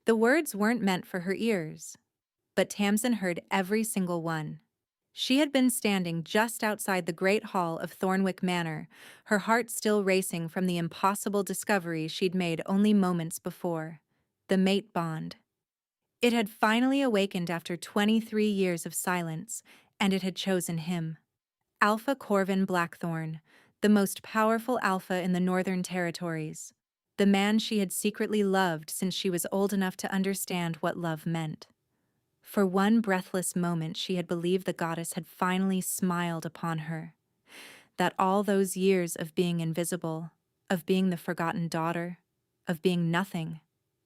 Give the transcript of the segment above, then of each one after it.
The words weren't meant for her ears, but Tamsin heard every single one. She had been standing just outside the great hall of Thornwick Manor, her heart still racing from the impossible discovery she'd made only moments before: the mate bond. It had finally awakened after 23 years of silence, and it had chosen him. Alpha Corvin Blackthorn, the most powerful alpha in the Northern Territories. The man she had secretly loved since she was old enough to understand what love meant. For one breathless moment she had believed the goddess had finally smiled upon her. That all those years of being invisible, of being the forgotten daughter, of being nothing,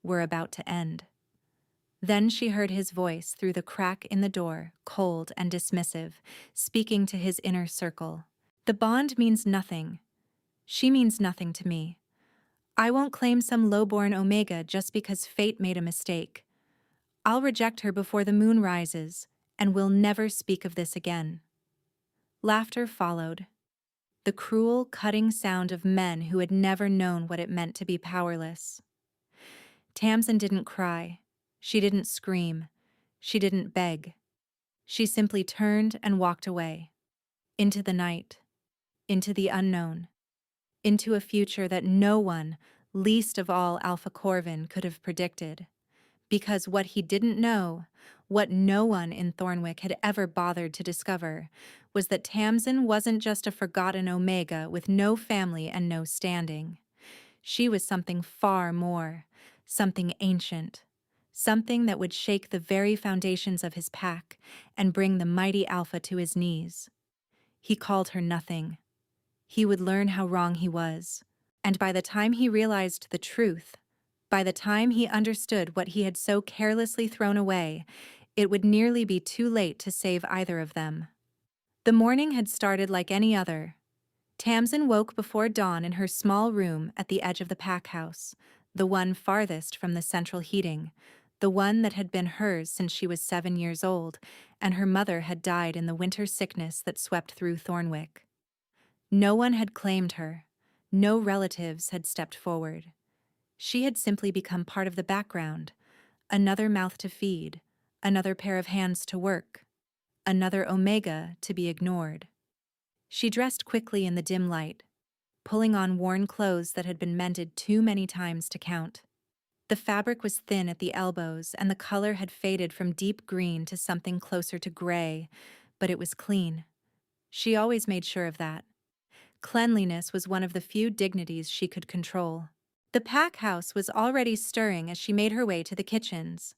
were about to end. Then she heard his voice through the crack in the door, cold and dismissive, speaking to his inner circle. "The bond means nothing. She means nothing to me. I won't claim some lowborn Omega just because fate made a mistake. I'll reject her before the moon rises, and we'll never speak of this again." Laughter followed. The cruel, cutting sound of men who had never known what it meant to be powerless. Tamsin didn't cry. She didn't scream. She didn't beg. She simply turned and walked away. Into the night. Into the unknown. Into a future that no one, least of all Alpha Corvin, could have predicted. Because what he didn't know, what no one in Thornwick had ever bothered to discover, was that Tamsin wasn't just a forgotten Omega with no family and no standing. She was something far more, something ancient, something that would shake the very foundations of his pack and bring the mighty Alpha to his knees. He called her nothing. He would learn how wrong he was, and by the time he realized the truth, by the time he understood what he had so carelessly thrown away, it would nearly be too late to save either of them. The morning had started like any other. Tamsin woke before dawn in her small room at the edge of the pack house, the one farthest from the central heating, the one that had been hers since she was 7 years old, and her mother had died in the winter sickness that swept through Thornwick. No one had claimed her. No relatives had stepped forward. She had simply become part of the background, another mouth to feed, another pair of hands to work, another Omega to be ignored. She dressed quickly in the dim light, pulling on worn clothes that had been mended too many times to count. The fabric was thin at the elbows, and the color had faded from deep green to something closer to gray, but it was clean. She always made sure of that. Cleanliness was one of the few dignities she could control. The pack house was already stirring as she made her way to the kitchens.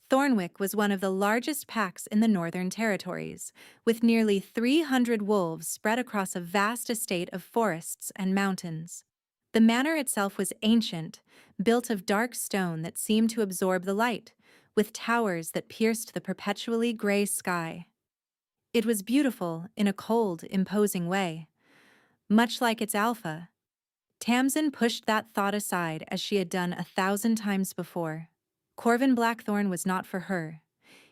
Thornwick was one of the largest packs in the Northern Territories, with nearly 300 wolves spread across a vast estate of forests and mountains. The manor itself was ancient, built of dark stone that seemed to absorb the light, with towers that pierced the perpetually gray sky. It was beautiful in a cold, imposing way. Much like its alpha. Tamsin pushed that thought aside as she had done 1,000 times before. Corvin Blackthorn was not for her.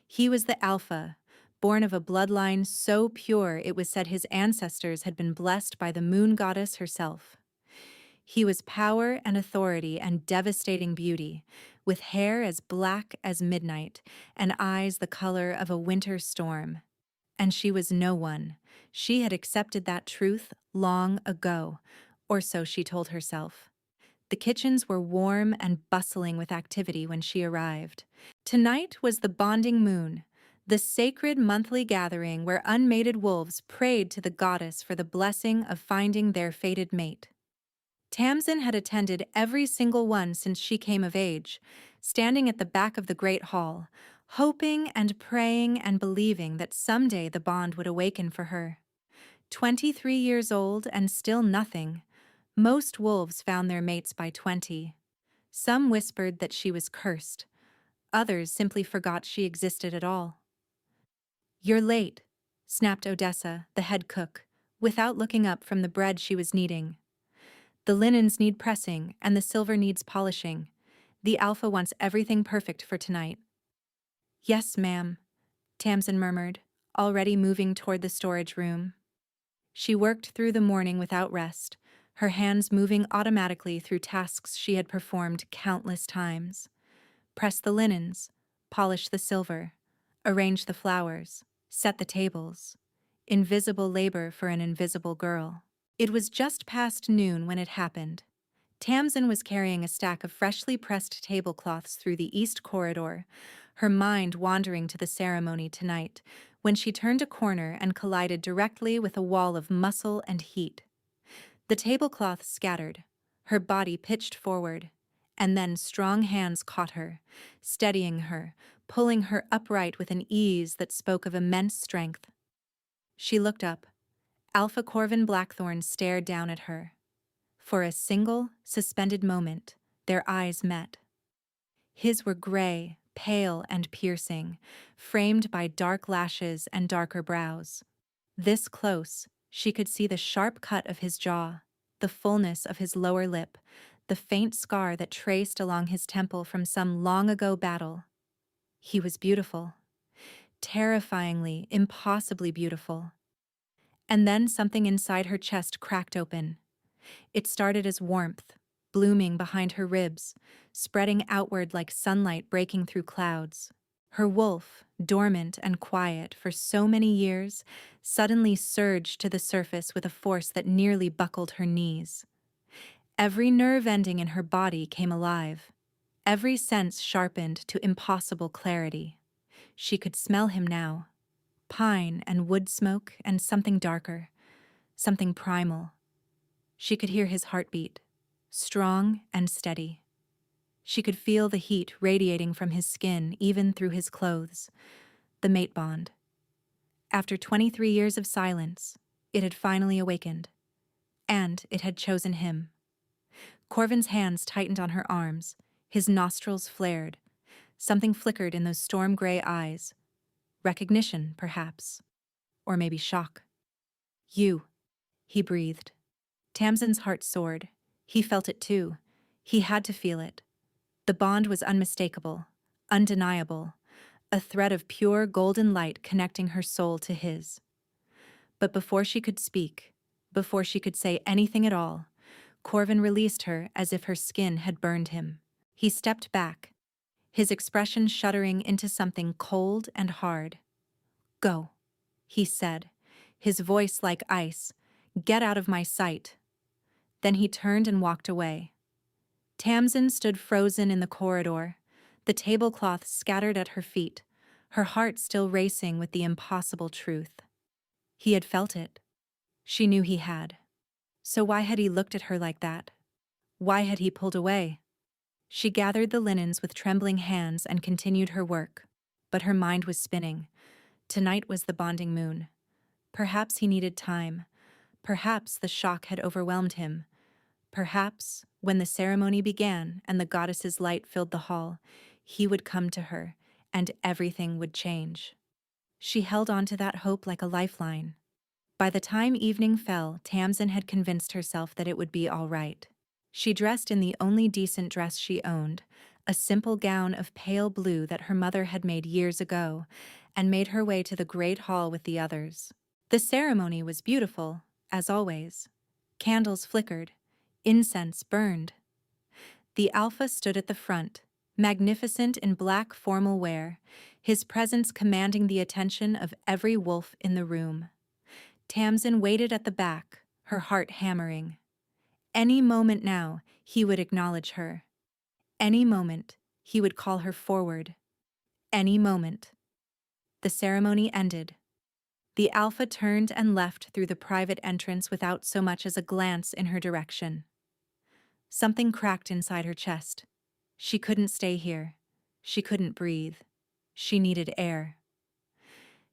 He was the alpha, born of a bloodline so pure it was said his ancestors had been blessed by the moon goddess herself. He was power and authority and devastating beauty, with hair as black as midnight and eyes the color of a winter storm. And she was no one. She had accepted that truth long ago, or so she told herself. The kitchens were warm and bustling with activity when she arrived. Tonight was the bonding moon, the sacred monthly gathering where unmated wolves prayed to the goddess for the blessing of finding their fated mate. Tamsin had attended every single one since she came of age, standing at the back of the great hall, hoping and praying and believing that someday the bond would awaken for her. 23 years old and still nothing. Most wolves found their mates by 20. Some whispered that she was cursed. Others simply forgot she existed at all. "You're late," snapped Odessa, the head cook, without looking up from the bread she was kneading. "The linens need pressing, and the silver needs polishing. The alpha wants everything perfect for tonight." "Yes, ma'am," Tamsin murmured, already moving toward the storage room. She worked through the morning without rest, her hands moving automatically through tasks she had performed countless times. Press the linens, polish the silver, arrange the flowers, set the tables. Invisible labor for an invisible girl. It was just past noon when it happened. Tamsin was carrying a stack of freshly pressed tablecloths through the east corridor, her mind wandering to the ceremony tonight, when she turned a corner and collided directly with a wall of muscle and heat. The tablecloths scattered, her body pitched forward, and then strong hands caught her, steadying her, pulling her upright with an ease that spoke of immense strength. She looked up. Alpha Corvin Blackthorn stared down at her. For a single, suspended moment, their eyes met. His were gray, pale, and piercing, framed by dark lashes and darker brows. This close, she could see the sharp cut of his jaw, the fullness of his lower lip, the faint scar that traced along his temple from some long-ago battle. He was beautiful. Terrifyingly, impossibly beautiful. And then something inside her chest cracked open. It started as warmth, blooming behind her ribs, spreading outward like sunlight breaking through clouds. Her wolf, dormant and quiet for so many years, suddenly surged to the surface with a force that nearly buckled her knees. Every nerve ending in her body came alive. Every sense sharpened to impossible clarity. She could smell him now. Pine and wood smoke and something darker, something primal. She could hear his heartbeat, strong and steady. She could feel the heat radiating from his skin even through his clothes, the mate bond. After 23 years of silence, it had finally awakened, and it had chosen him. Corvin's hands tightened on her arms, his nostrils flared. Something flickered in those storm-gray eyes. Recognition, perhaps. Or maybe shock. You, he breathed. Tamsin's heart soared. He felt it too. He had to feel it. The bond was unmistakable, undeniable, a thread of pure golden light connecting her soul to his. But before she could speak, before she could say anything at all, Corvin released her as if her skin had burned him. He stepped back, his expression shuddering into something cold and hard. Go, he said, his voice like ice. Get out of my sight. Then he turned and walked away. Tamsin stood frozen in the corridor, the tablecloth scattered at her feet, her heart still racing with the impossible truth. He had felt it. She knew he had. So why had he looked at her like that? Why had he pulled away? She gathered the linens with trembling hands and continued her work, but her mind was spinning. Tonight was the bonding moon. Perhaps he needed time. Perhaps the shock had overwhelmed him. Perhaps, when the ceremony began and the goddess's light filled the hall, he would come to her, and everything would change. She held on to that hope like a lifeline. By the time evening fell, Tamsin had convinced herself that it would be all right. She dressed in the only decent dress she owned, a simple gown of pale blue that her mother had made years ago, and made her way to the great hall with the others. The ceremony was beautiful, as always. Candles flickered. Incense burned. The Alpha stood at the front, magnificent in black formal wear, his presence commanding the attention of every wolf in the room. Tamsin waited at the back, her heart hammering. Any moment now, he would acknowledge her. Any moment, he would call her forward. Any moment. The ceremony ended. The Alpha turned and left through the private entrance without so much as a glance in her direction. Something cracked inside her chest. She couldn't stay here. She couldn't breathe. She needed air.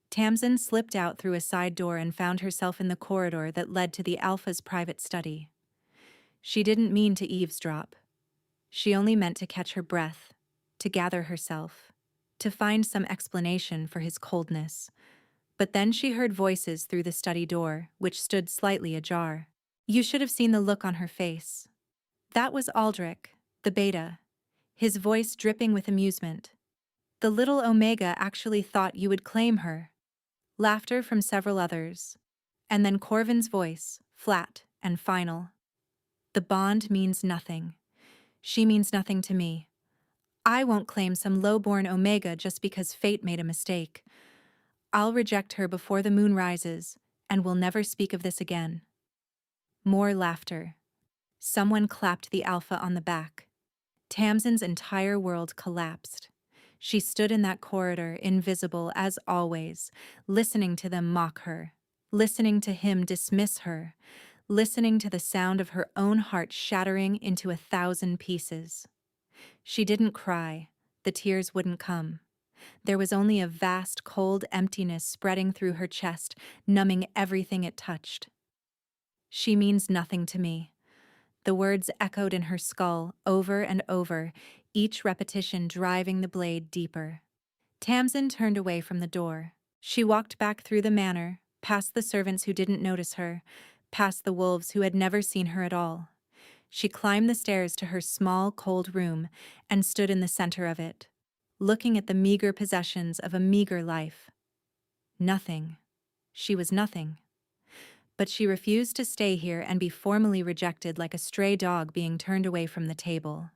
Tamsin slipped out through a side door and found herself in the corridor that led to the Alpha's private study. She didn't mean to eavesdrop. She only meant to catch her breath, to gather herself, to find some explanation for his coldness. But then she heard voices through the study door, which stood slightly ajar. You should have seen the look on her face. That was Aldrich, the beta, his voice dripping with amusement. The little Omega actually thought you would claim her. Laughter from several others. And then Corvin's voice, flat and final. The bond means nothing. She means nothing to me. I won't claim some low-born Omega just because fate made a mistake. I'll reject her before the moon rises, and we'll never speak of this again." More laughter. Someone clapped the Alpha on the back. Tamsin's entire world collapsed. She stood in that corridor, invisible as always, listening to them mock her, listening to him dismiss her, listening to the sound of her own heart shattering into 1,000 pieces. She didn't cry. The tears wouldn't come. There was only a vast, cold emptiness spreading through her chest, numbing everything it touched. "She means nothing to me." The words echoed in her skull over and over, each repetition driving the blade deeper. Tamsin turned away from the door. She walked back through the manor, past the servants who didn't notice her, past the wolves who had never seen her at all. She climbed the stairs to her small, cold room and stood in the center of it, looking at the meager possessions of a meager life. Nothing. She was nothing. But she refused to stay here and be formally rejected like a stray dog being turned away from the table.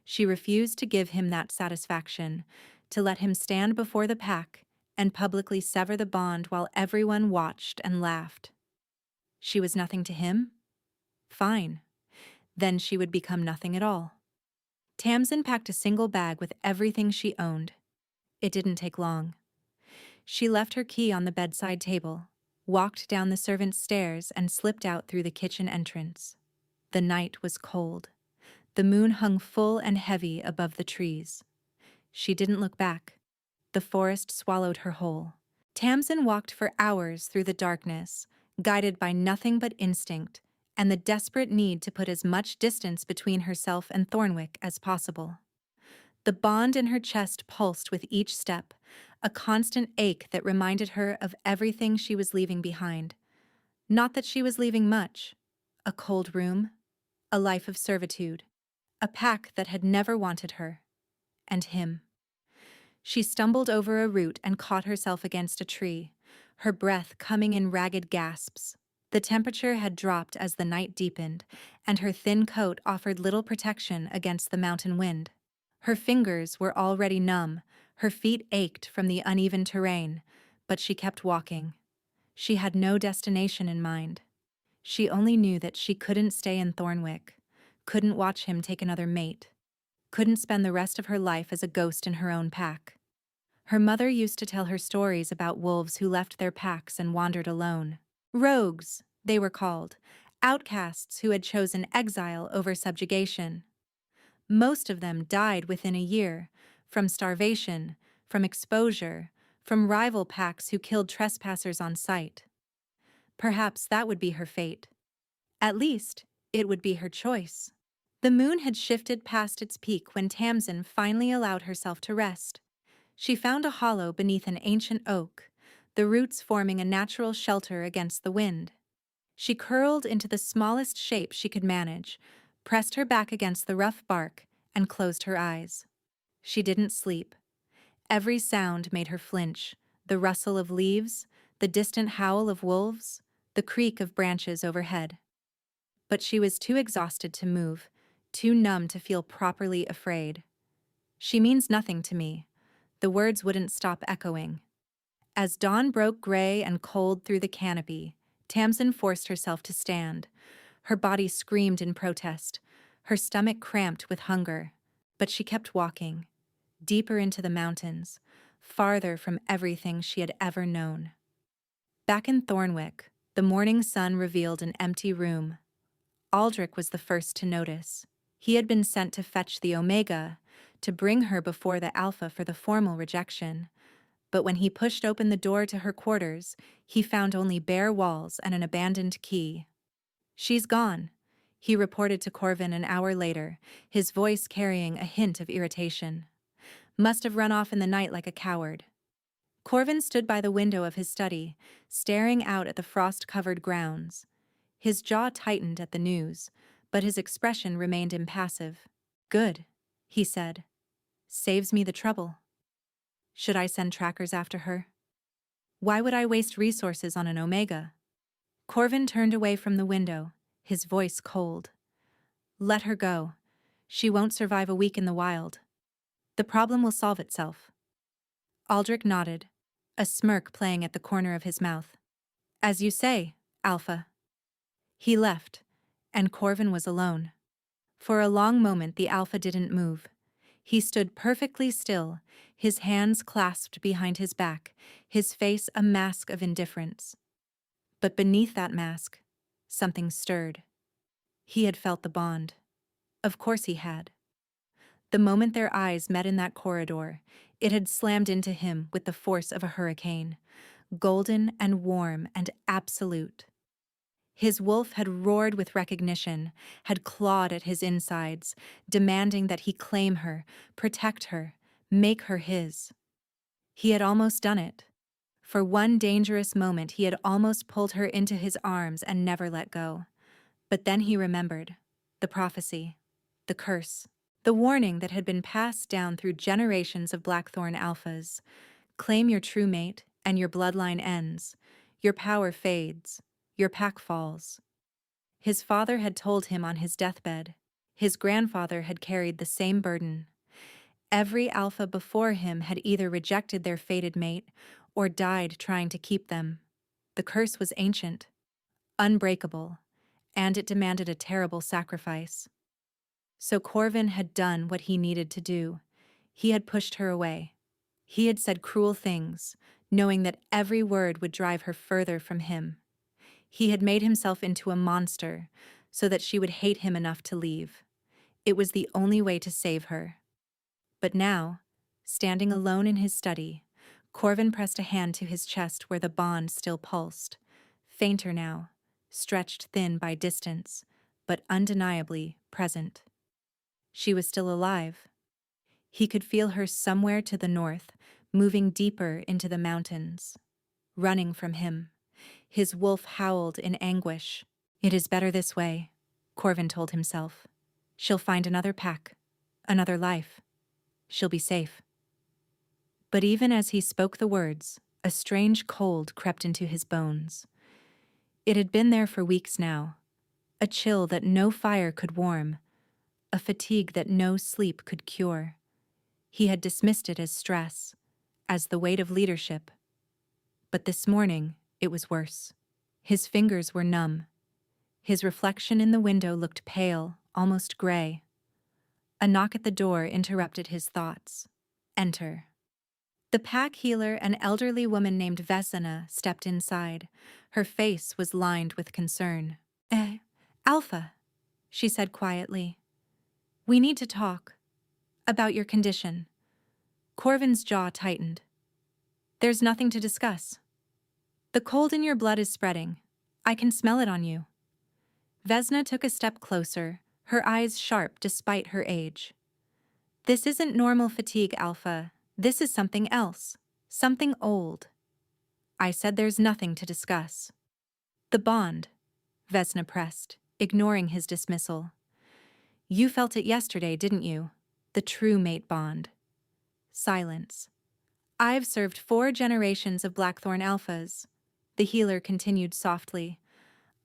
She refused to give him that satisfaction, to let him stand before the pack and publicly sever the bond while everyone watched and laughed. She was nothing to him? Fine. Then she would become nothing at all. Tamsin packed a single bag with everything she owned. It didn't take long. She left her key on the bedside table, walked down the servants' stairs, and slipped out through the kitchen entrance. The night was cold. The moon hung full and heavy above the trees. She didn't look back. The forest swallowed her whole. Tamsin walked for hours through the darkness, guided by nothing but instinct and the desperate need to put as much distance between herself and Thornwick as possible. The bond in her chest pulsed with each step, a constant ache that reminded her of everything she was leaving behind. Not that she was leaving much. A cold room, a life of servitude, a pack that had never wanted her, and him. She stumbled over a root and caught herself against a tree, her breath coming in ragged gasps. The temperature had dropped as the night deepened, and her thin coat offered little protection against the mountain wind. Her fingers were already numb, her feet ached from the uneven terrain, but she kept walking. She had no destination in mind. She only knew that she couldn't stay in Thornwick, couldn't watch him take another mate, couldn't spend the rest of her life as a ghost in her own pack. Her mother used to tell her stories about wolves who left their packs and wandered alone. Rogues, they were called, outcasts who had chosen exile over subjugation. Most of them died within a year, from starvation, from exposure, from rival packs who killed trespassers on sight. Perhaps that would be her fate. At least, it would be her choice. The moon had shifted past its peak when Tamsin finally allowed herself to rest. She found a hollow beneath an ancient oak, the roots forming a natural shelter against the wind. She curled into the smallest shape she could manage, pressed her back against the rough bark, and closed her eyes. She didn't sleep. Every sound made her flinch, the rustle of leaves, the distant howl of wolves, the creak of branches overhead. But she was too exhausted to move, too numb to feel properly afraid. "She means nothing to me." The words wouldn't stop echoing. As dawn broke gray and cold through the canopy, Tamsin forced herself to stand. Her body screamed in protest, her stomach cramped with hunger, but she kept walking, deeper into the mountains, farther from everything she had ever known. Back in Thornwick, the morning sun revealed an empty room. Aldrich was the first to notice. He had been sent to fetch the Omega, to bring her before the Alpha for the formal rejection. But when he pushed open the door to her quarters, he found only bare walls and an abandoned key. "She's gone," he reported to Corvin an hour later, his voice carrying a hint of irritation. "Must have run off in the night like a coward." Corvin stood by the window of his study, staring out at the frost-covered grounds. His jaw tightened at the news, but his expression remained impassive. "Good," he said. "Saves me the trouble. Should I send trackers after her? Why would I waste resources on an Omega?" Corvin turned away from the window, his voice cold. "Let her go. She won't survive a week in the wild." The problem will solve itself. Aldrich nodded, a smirk playing at the corner of his mouth. As you say, Alpha. He left, and Corvin was alone. For a long moment the Alpha didn't move. He stood perfectly still, his hands clasped behind his back, his face a mask of indifference. But beneath that mask, something stirred. He had felt the bond. Of course he had. The moment their eyes met in that corridor, it had slammed into him with the force of a hurricane, golden and warm and absolute. His wolf had roared with recognition, had clawed at his insides, demanding that he claim her, protect her, make her his. He had almost done it. For one dangerous moment he had almost pulled her into his arms and never let go. But then he remembered. The prophecy. The curse. The warning that had been passed down through generations of Blackthorn alphas. Claim your true mate, and your bloodline ends. Your power fades. Your pack falls. His father had told him on his deathbed. His grandfather had carried the same burden. Every alpha before him had either rejected their fated mate or died trying to keep them. The curse was ancient, unbreakable, and it demanded a terrible sacrifice. So Corvin had done what he needed to do. He had pushed her away. He had said cruel things, knowing that every word would drive her further from him. He had made himself into a monster so that she would hate him enough to leave. It was the only way to save her. But now, standing alone in his study, Corvin pressed a hand to his chest where the bond still pulsed, fainter now, stretched thin by distance, but undeniably present. She was still alive. He could feel her somewhere to the north, moving deeper into the mountains, running from him. His wolf howled in anguish. It is better this way, Corvin told himself. She'll find another pack, another life. She'll be safe. But even as he spoke the words, a strange cold crept into his bones. It had been there for weeks now, a chill that no fire could warm, a fatigue that no sleep could cure. He had dismissed it as stress, as the weight of leadership. But this morning, it was worse. His fingers were numb. His reflection in the window looked pale, almost gray. A knock at the door interrupted his thoughts. Enter. The pack healer, an elderly woman named Vesna, stepped inside. Her face was lined with concern. Alpha, she said quietly. We need to talk. About your condition. Corvin's jaw tightened. There's nothing to discuss. The cold in your blood is spreading. I can smell it on you. Vesna took a step closer, her eyes sharp despite her age. This isn't normal fatigue, Alpha. This is something else. Something old. I said there's nothing to discuss. The bond, Vesna pressed, ignoring his dismissal. You felt it yesterday, didn't you? The true mate bond. Silence. I've served 4 generations of Blackthorn alphas, the healer continued softly.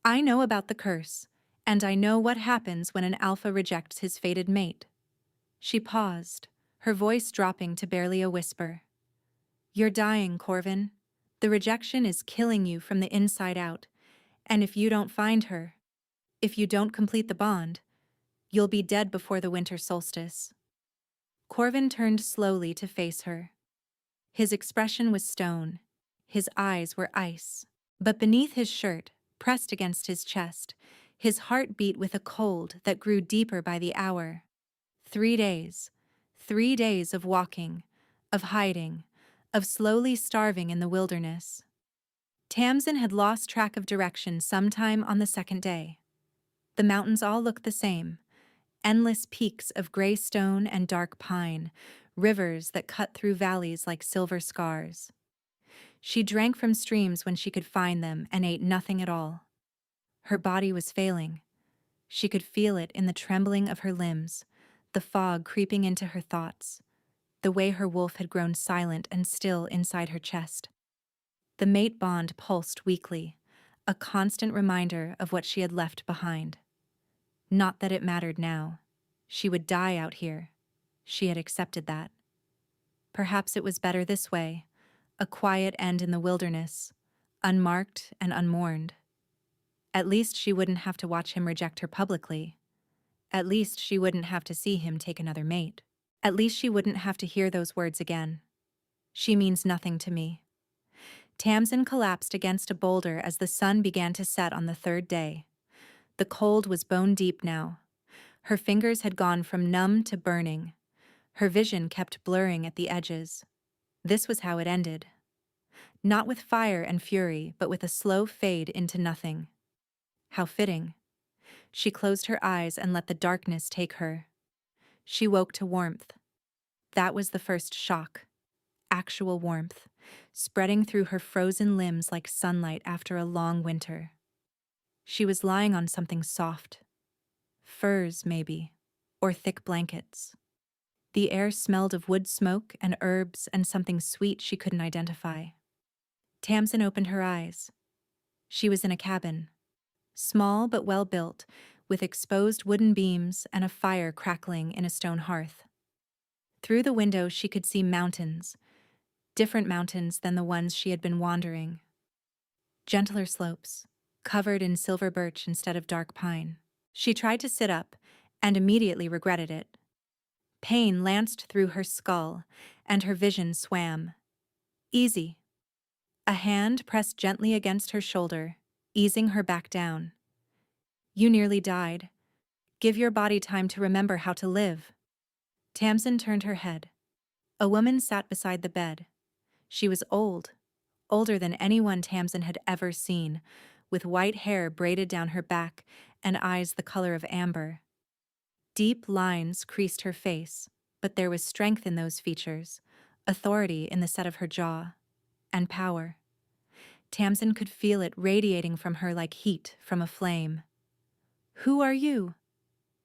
I know about the curse, and I know what happens when an alpha rejects his fated mate. She paused, her voice dropping to barely a whisper. You're dying, Corvin. The rejection is killing you from the inside out, and if you don't find her, if you don't complete the bond, you'll be dead before the winter solstice. Corvin turned slowly to face her. His expression was stone, his eyes were ice, but beneath his shirt, pressed against his chest, his heart beat with a cold that grew deeper by the hour. 3 days. 3 days of walking, of hiding, of slowly starving in the wilderness. Tamsin had lost track of direction sometime on the 2nd day. The mountains all looked the same, endless peaks of gray stone and dark pine, rivers that cut through valleys like silver scars. She drank from streams when she could find them and ate nothing at all. Her body was failing. She could feel it in the trembling of her limbs, the fog creeping into her thoughts, the way her wolf had grown silent and still inside her chest. The mate bond pulsed weakly, a constant reminder of what she had left behind. Not that it mattered now. She would die out here. She had accepted that. Perhaps it was better this way, a quiet end in the wilderness, unmarked and unmourned. At least she wouldn't have to watch him reject her publicly. At least she wouldn't have to see him take another mate. At least she wouldn't have to hear those words again. She means nothing to me. Tamsin collapsed against a boulder as the sun began to set on the third day. The cold was bone deep now. Her fingers had gone from numb to burning. Her vision kept blurring at the edges. This was how it ended. Not with fire and fury, but with a slow fade into nothing. How fitting. She closed her eyes and let the darkness take her. She woke to warmth. That was the first shock. Actual warmth, spreading through her frozen limbs like sunlight after a long winter. She was lying on something soft. Furs, maybe, or thick blankets. The air smelled of wood smoke and herbs and something sweet she couldn't identify. Tamsin opened her eyes. She was in a cabin. Small but well built, with exposed wooden beams and a fire crackling in a stone hearth. Through the window she could see mountains, different mountains than the ones she had been wandering. Gentler slopes, covered in silver birch instead of dark pine. She tried to sit up, and immediately regretted it. Pain lanced through her skull, and her vision swam. Easy. A hand pressed gently against her shoulder, easing her back down. You nearly died. Give your body time to remember how to live. Tamsin turned her head. A woman sat beside the bed. She was old, older than anyone Tamsin had ever seen, with white hair braided down her back and eyes the color of amber. Deep lines creased her face, but there was strength in those features, authority in the set of her jaw, and power. Tamsin could feel it radiating from her like heat from a flame. Who are you?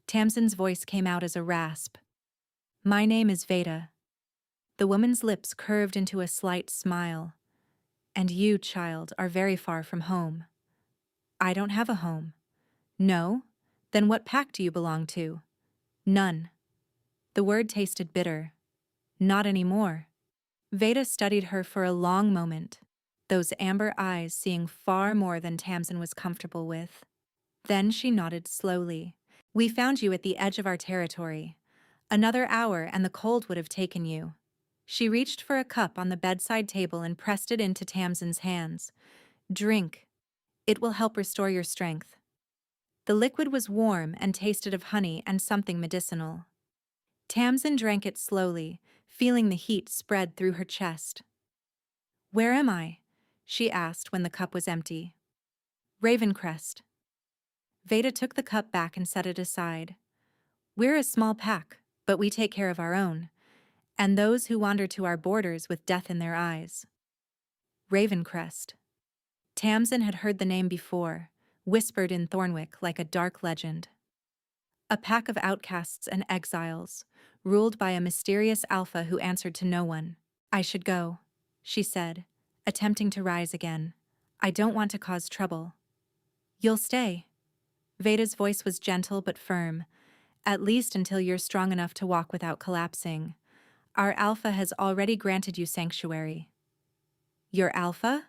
Tamsin's voice came out as a rasp. My name is Veda. The woman's lips curved into a slight smile. And you, child, are very far from home. I don't have a home. No? Then what pack do you belong to? None. The word tasted bitter. Not anymore. Veda studied her for a long moment, those amber eyes seeing far more than Tamsin was comfortable with. Then she nodded slowly. We found you at the edge of our territory. Another hour and the cold would have taken you. She reached for a cup on the bedside table and pressed it into Tamsin's hands. Drink. It will help restore your strength. The liquid was warm and tasted of honey and something medicinal. Tamsin drank it slowly, feeling the heat spread through her chest. Where am I? She asked when the cup was empty. Ravencrest. Veda took the cup back and set it aside. We're a small pack, but we take care of our own, and those who wander to our borders with death in their eyes. Ravencrest. Tamsin had heard the name before, whispered in Thornwick like a dark legend. A pack of outcasts and exiles, ruled by a mysterious alpha who answered to no one. I should go, she said, attempting to rise again. I don't want to cause trouble. You'll stay. Veda's voice was gentle but firm. At least until you're strong enough to walk without collapsing. Our alpha has already granted you sanctuary. Your alpha?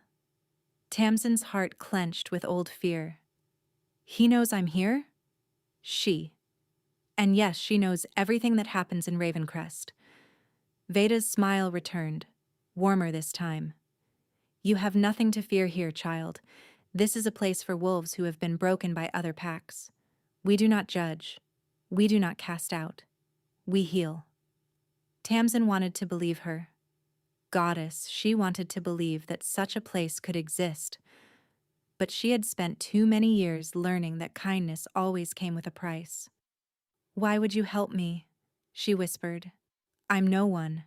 Tamsin's heart clenched with old fear. He knows I'm here? She. And yes, she knows everything that happens in Ravencrest. Veda's smile returned, warmer this time. You have nothing to fear here, child. This is a place for wolves who have been broken by other packs. We do not judge. We do not cast out. We heal. Tamsin wanted to believe her. Goddess, she wanted to believe that such a place could exist. But she had spent too many years learning that kindness always came with a price. Why would you help me? She whispered. I'm no one.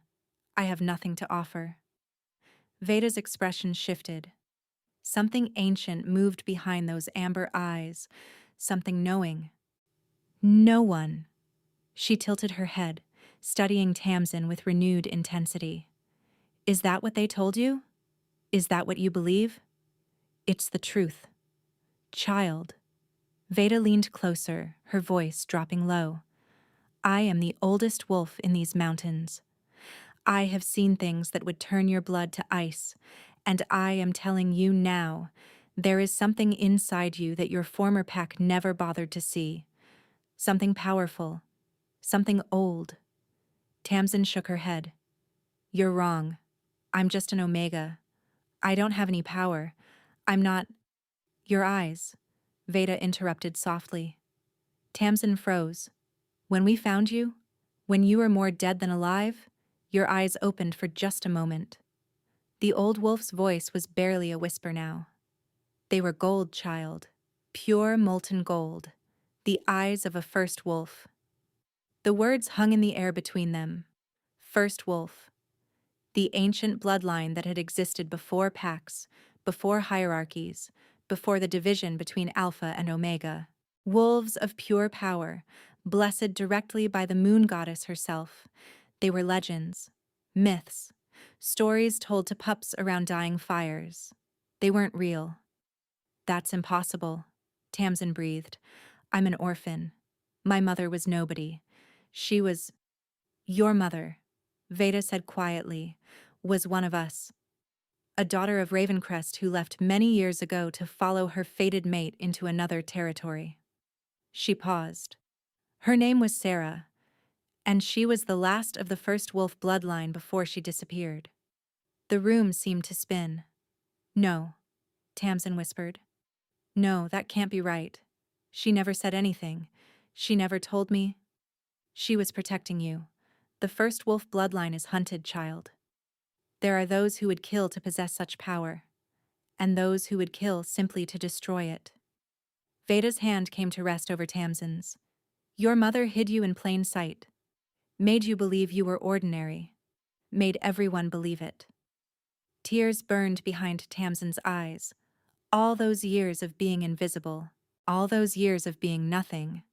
I have nothing to offer. Veda's expression shifted. Something ancient moved behind those amber eyes, something knowing. No one. She tilted her head, studying Tamsin with renewed intensity. Is that what they told you? Is that what you believe? It's the truth. Child. Veda leaned closer, her voice dropping low. I am the oldest wolf in these mountains. I have seen things that would turn your blood to ice, and I am telling you now, there is something inside you that your former pack never bothered to see. Something powerful. Something old. Tamsin shook her head. You're wrong. I'm just an Omega. I don't have any power. I'm not— Your eyes, Veda interrupted softly. Tamsin froze. When we found you, when you were more dead than alive, your eyes opened for just a moment. The old wolf's voice was barely a whisper now. They were gold, child. Pure molten gold. The eyes of a first wolf. The words hung in the air between them. First wolf. The ancient bloodline that had existed before packs, before hierarchies, before the division between Alpha and Omega. Wolves of pure power, blessed directly by the moon goddess herself. They were legends, myths, stories told to pups around dying fires. They weren't real. That's impossible, Tamsin breathed. I'm an orphan. My mother was nobody. She was— Your mother, Veda said quietly, was one of us. A daughter of Ravencrest who left many years ago to follow her fated mate into another territory. She paused. Her name was Sarah, and she was the last of the first wolf bloodline before she disappeared. The room seemed to spin. No, Tamsin whispered. No, that can't be right. She never said anything. She never told me. She was protecting you. The first wolf bloodline is hunted, child. There are those who would kill to possess such power, and those who would kill simply to destroy it. Veda's hand came to rest over Tamsin's. Your mother hid you in plain sight, made you believe you were ordinary, made everyone believe it. Tears burned behind Tamsin's eyes. All those years of being invisible, all those years of being nothing.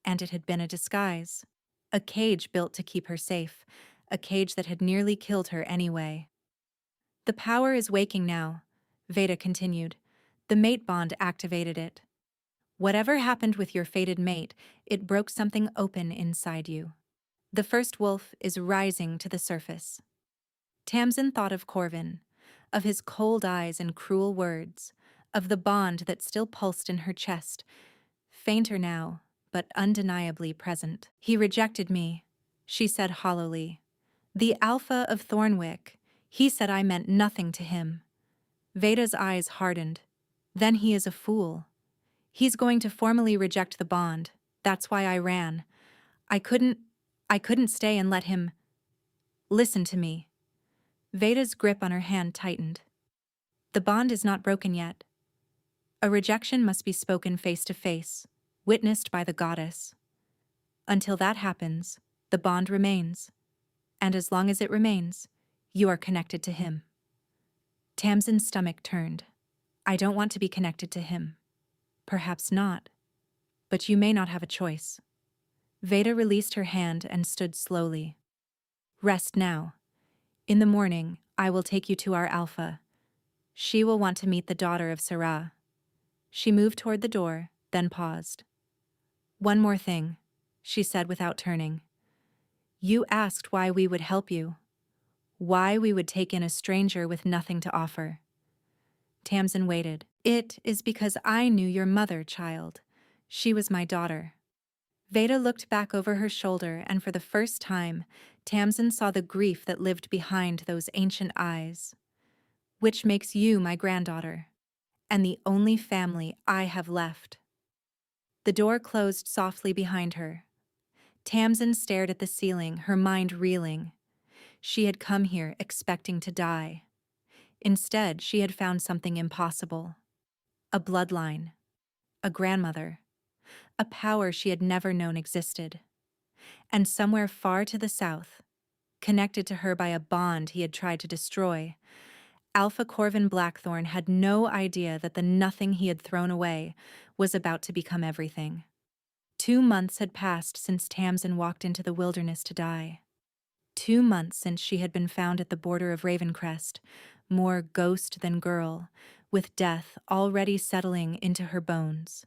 And it had been a disguise. A cage built to keep her safe, a cage that had nearly killed her anyway. The power is waking now, Veda continued. The mate bond activated it. Whatever happened with your fated mate, it broke something open inside you. The first wolf is rising to the surface. Tamsin thought of Corvin, of his cold eyes and cruel words, of the bond that still pulsed in her chest, fainter now, but undeniably present. He rejected me, she said hollowly. The Alpha of Thornwick, he said I meant nothing to him. Veda's eyes hardened. Then he is a fool. He's going to formally reject the bond. That's why I ran. I couldn't stay and let him— Listen to me. Veda's grip on her hand tightened. The bond is not broken yet. A rejection must be spoken face to face, witnessed by the goddess. Until that happens, the bond remains. And as long as it remains, you are connected to him. Tamsin's stomach turned. I don't want to be connected to him. Perhaps not. But you may not have a choice. Veda released her hand and stood slowly. Rest now. In the morning, I will take you to our Alpha. She will want to meet the daughter of Sarah. She moved toward the door, then paused. One more thing, she said without turning. You asked why we would help you. Why we would take in a stranger with nothing to offer. Tamsin waited. It is because I knew your mother, child. She was my daughter. Veda looked back over her shoulder, and for the first time, Tamsin saw the grief that lived behind those ancient eyes. Which makes you my granddaughter, and the only family I have left. The door closed softly behind her. Tamsin stared at the ceiling, her mind reeling. She had come here expecting to die. Instead, she had found something impossible. A bloodline. A grandmother. A power she had never known existed. And somewhere far to the south, connected to her by a bond he had tried to destroy, Alpha Corvin Blackthorn had no idea that the nothing he had thrown away was about to become everything. 2 months had passed since Tamsin walked into the wilderness to die. 2 months since she had been found at the border of Ravencrest, more ghost than girl, with death already settling into her bones.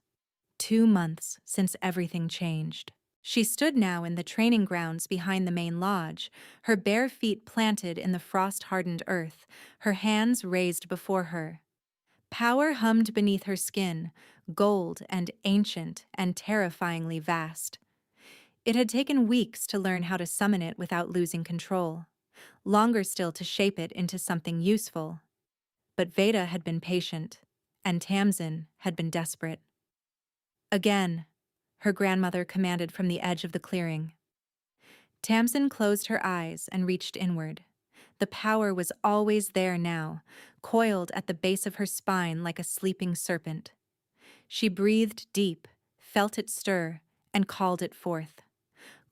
2 months since everything changed. She stood now in the training grounds behind the main lodge, her bare feet planted in the frost-hardened earth, her hands raised before her. Power hummed beneath her skin, gold and ancient and terrifyingly vast. It had taken weeks to learn how to summon it without losing control, longer still to shape it into something useful. But Veda had been patient, and Tamsin had been desperate. Again, her grandmother commanded from the edge of the clearing. Tamsin closed her eyes and reached inward. The power was always there now, coiled at the base of her spine like a sleeping serpent. She breathed deep, felt it stir, and called it forth.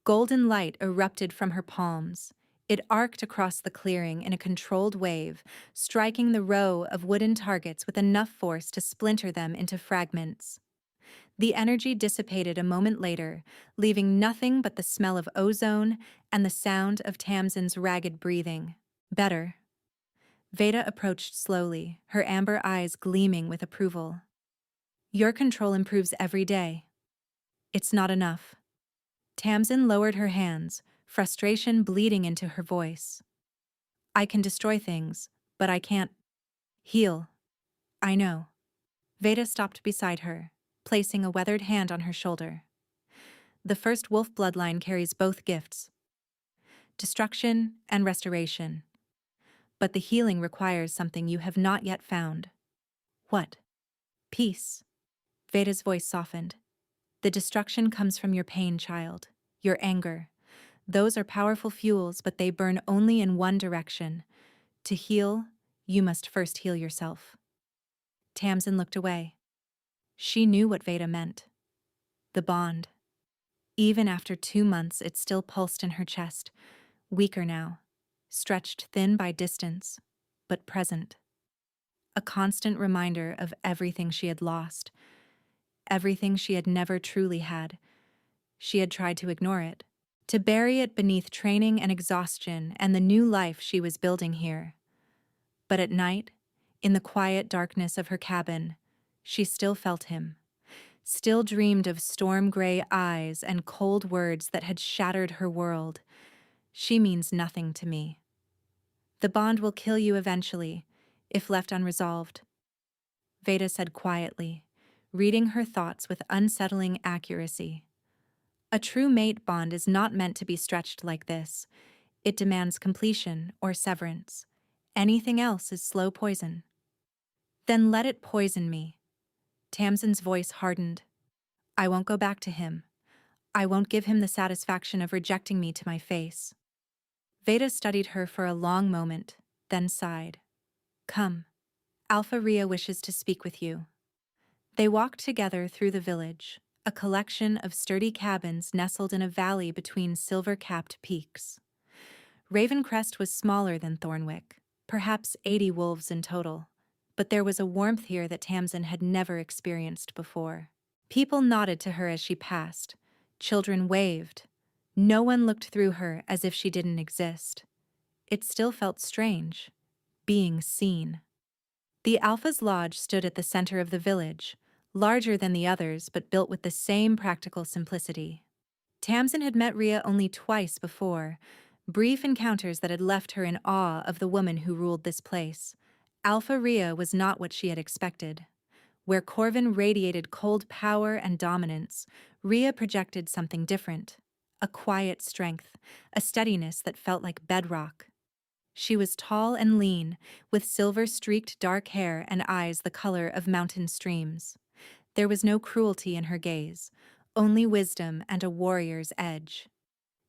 Golden light erupted from her palms. It arced across the clearing in a controlled wave, striking the row of wooden targets with enough force to splinter them into fragments. The energy dissipated a moment later, leaving nothing but the smell of ozone and the sound of Tamsin's ragged breathing. Better. Veda approached slowly, her amber eyes gleaming with approval. Your control improves every day. It's not enough. Tamsin lowered her hands, frustration bleeding into her voice. I can destroy things, but I can't heal. I know. Veda stopped beside her, placing a weathered hand on her shoulder. The first wolf bloodline carries both gifts, destruction and restoration. But the healing requires something you have not yet found. What? Peace. Veda's voice softened. The destruction comes from your pain, child, your anger. Those are powerful fuels, but they burn only in one direction. To heal, you must first heal yourself. Tamsin looked away. She knew what Veda meant. The bond. Even after 2 months, it still pulsed in her chest, weaker now, stretched thin by distance, but present. A constant reminder of everything she had lost, everything she had never truly had. She had tried to ignore it, to bury it beneath training and exhaustion and the new life she was building here. But at night, in the quiet darkness of her cabin, she still felt him, still dreamed of storm-gray eyes and cold words that had shattered her world. She means nothing to me. The bond will kill you eventually, if left unresolved. Veda said quietly, reading her thoughts with unsettling accuracy. A true mate bond is not meant to be stretched like this. It demands completion or severance. Anything else is slow poison. Then let it poison me. Tamsin's voice hardened. I won't go back to him. I won't give him the satisfaction of rejecting me to my face. Veda studied her for a long moment, then sighed. Come. Alpha Rhea wishes to speak with you. They walked together through the village, a collection of sturdy cabins nestled in a valley between silver-capped peaks. Ravencrest was smaller than Thornwick, perhaps 80 wolves in total, but there was a warmth here that Tamsin had never experienced before. People nodded to her as she passed. Children waved. No one looked through her as if she didn't exist. It still felt strange, being seen. The Alpha's lodge stood at the center of the village, larger than the others but built with the same practical simplicity. Tamsin had met Rhea only twice before, brief encounters that had left her in awe of the woman who ruled this place. Alpha Rhea was not what she had expected. Where Corvin radiated cold power and dominance, Rhea projected something different. A quiet strength, a steadiness that felt like bedrock. She was tall and lean, with silver-streaked dark hair and eyes the color of mountain streams. There was no cruelty in her gaze, only wisdom and a warrior's edge.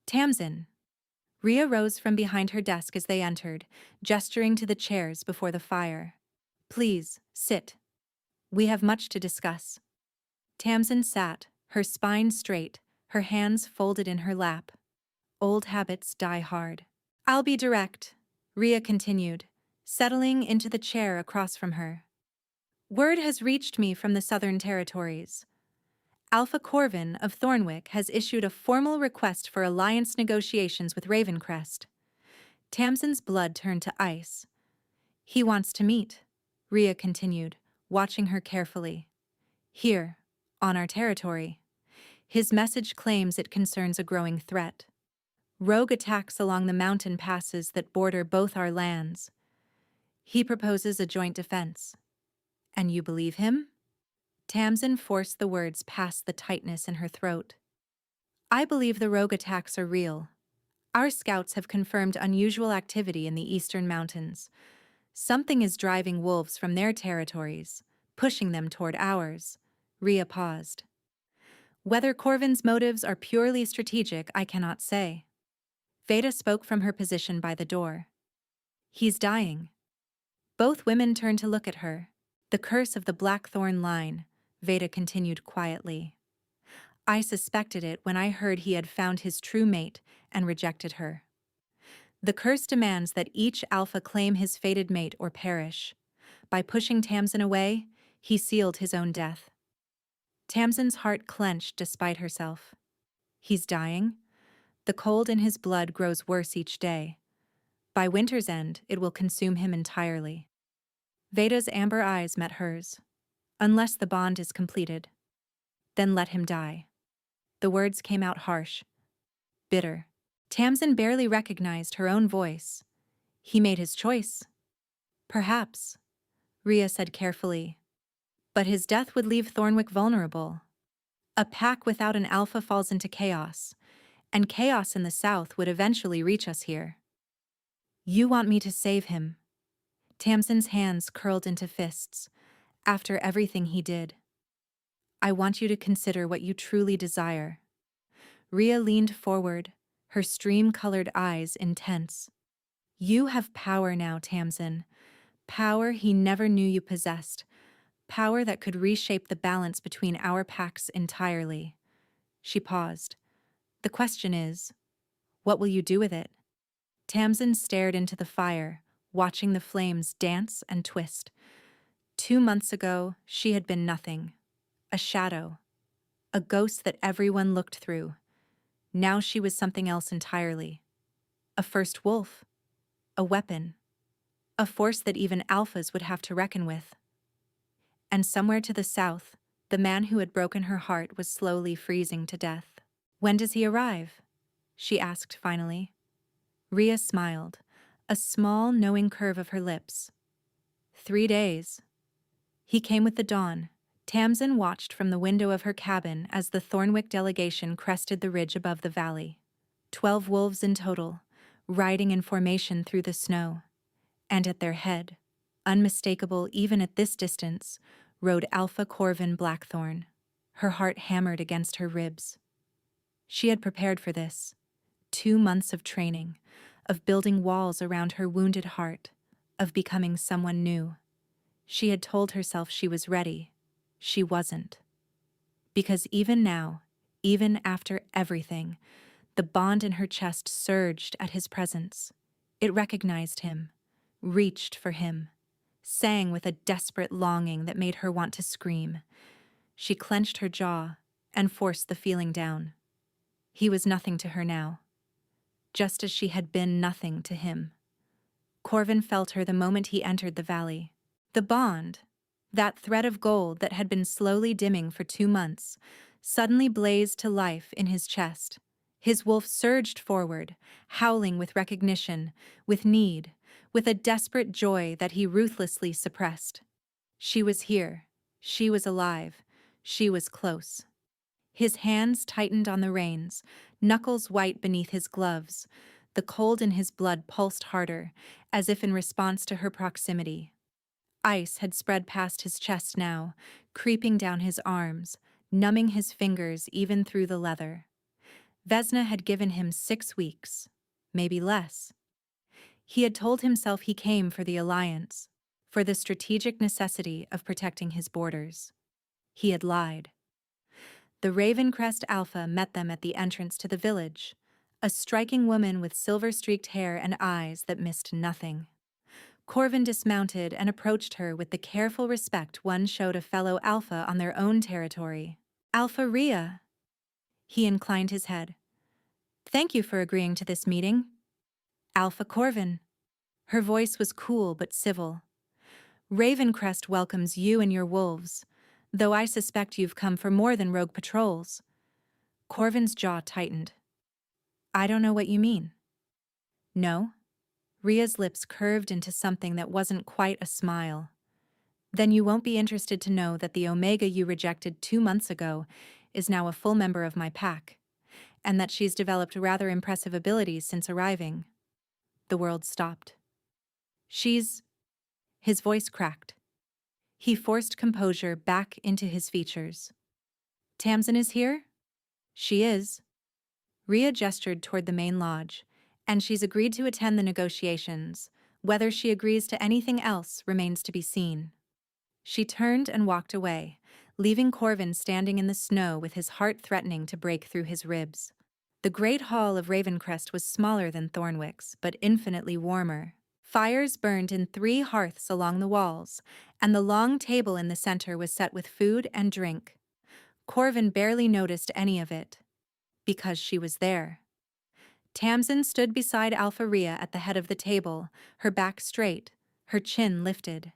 Tamsin. Rhea rose from behind her desk as they entered, gesturing to the chairs before the fire. Please, sit. We have much to discuss. Tamsin sat, her spine straight, her hands folded in her lap. Old habits die hard. I'll be direct, Rhea continued, settling into the chair across from her. Word has reached me from the Southern Territories. Alpha Corvin of Thornwick has issued a formal request for alliance negotiations with Ravencrest. Tamsin's blood turned to ice. He wants to meet, Rhea continued, watching her carefully. Here, on our territory. His message claims it concerns a growing threat. Rogue attacks along the mountain passes that border both our lands. He proposes a joint defense. And you believe him? Tamsin forced the words past the tightness in her throat. I believe the rogue attacks are real. Our scouts have confirmed unusual activity in the eastern mountains. Something is driving wolves from their territories, pushing them toward ours. Rhea paused. Whether Corvin's motives are purely strategic, I cannot say. Veda spoke from her position by the door. He's dying. Both women turned to look at her. The curse of the Blackthorn line, Veda continued quietly. I suspected it when I heard he had found his true mate and rejected her. The curse demands that each alpha claim his fated mate or perish. By pushing Tamsin away, he sealed his own death. Tamsin's heart clenched despite herself. He's dying? The cold in his blood grows worse each day. By winter's end, it will consume him entirely. Veda's amber eyes met hers. Unless the bond is completed. Then let him die. The words came out harsh, bitter. Tamsin barely recognized her own voice. He made his choice. Perhaps, Rhea said carefully. But his death would leave Thornwick vulnerable. A pack without an alpha falls into chaos, and chaos in the south would eventually reach us here. You want me to save him? Tamsin's hands curled into fists. After everything he did. I want you to consider what you truly desire. Rhea leaned forward, her stream-colored eyes intense. You have power now, Tamsin. Power he never knew you possessed. Power that could reshape the balance between our packs entirely. She paused. The question is, what will you do with it? Tamsin stared into the fire, watching the flames dance and twist. 2 months ago, she had been nothing. A shadow. A ghost that everyone looked through. Now she was something else entirely. A first wolf. A weapon. A force that even alphas would have to reckon with. And somewhere to the south, the man who had broken her heart was slowly freezing to death. When does he arrive? She asked finally. Rhea smiled, a small, knowing curve of her lips. 3 days. He came with the dawn. Tamsin watched from the window of her cabin as the Thornwick delegation crested the ridge above the valley. 12 wolves in total, riding in formation through the snow. And at their head, unmistakable even at this distance, rode Alpha Corvin Blackthorn. Her heart hammered against her ribs. She had prepared for this. 2 months of training, of building walls around her wounded heart, of becoming someone new. She had told herself she was ready. She wasn't. Because even now, even after everything, the bond in her chest surged at his presence. It recognized him, reached for him, sang with a desperate longing that made her want to scream. She clenched her jaw and forced the feeling down. He was nothing to her now, just as she had been nothing to him. Corvin felt her the moment he entered the valley. The bond, that thread of gold that had been slowly dimming for 2 months, suddenly blazed to life in his chest. His wolf surged forward, howling with recognition, with need, with a desperate joy that he ruthlessly suppressed. She was here. She was alive. She was close. His hands tightened on the reins, knuckles white beneath his gloves. The cold in his blood pulsed harder, as if in response to her proximity. Ice had spread past his chest now, creeping down his arms, numbing his fingers even through the leather. Vesna had given him 6 weeks, maybe less. He had told himself he came for the alliance, for the strategic necessity of protecting his borders. He had lied. The Ravencrest Alpha met them at the entrance to the village, a striking woman with silver-streaked hair and eyes that missed nothing. Corvin dismounted and approached her with the careful respect one showed a fellow Alpha on their own territory. Alpha Rhea. He inclined his head. Thank you for agreeing to this meeting. Alpha Corvin. Her voice was cool but civil. Ravencrest welcomes you and your wolves, though I suspect you've come for more than rogue patrols. Corvin's jaw tightened. I don't know what you mean. No? Ria's lips curved into something that wasn't quite a smile. Then you won't be interested to know that the Omega you rejected 2 months ago is now a full member of my pack, and that she's developed rather impressive abilities since arriving. The world stopped. She's... His voice cracked. He forced composure back into his features. Tamsin is here? She is. Ria gestured toward the main lodge, and she's agreed to attend the negotiations. Whether she agrees to anything else remains to be seen. She turned and walked away, leaving Corvin standing in the snow with his heart threatening to break through his ribs. The great hall of Ravencrest was smaller than Thornwick's, but infinitely warmer. Fires burned in 3 hearths along the walls, and the long table in the center was set with food and drink. Corvin barely noticed any of it, because she was there. Tamsin stood beside Alpha Ria at the head of the table, her back straight, her chin lifted.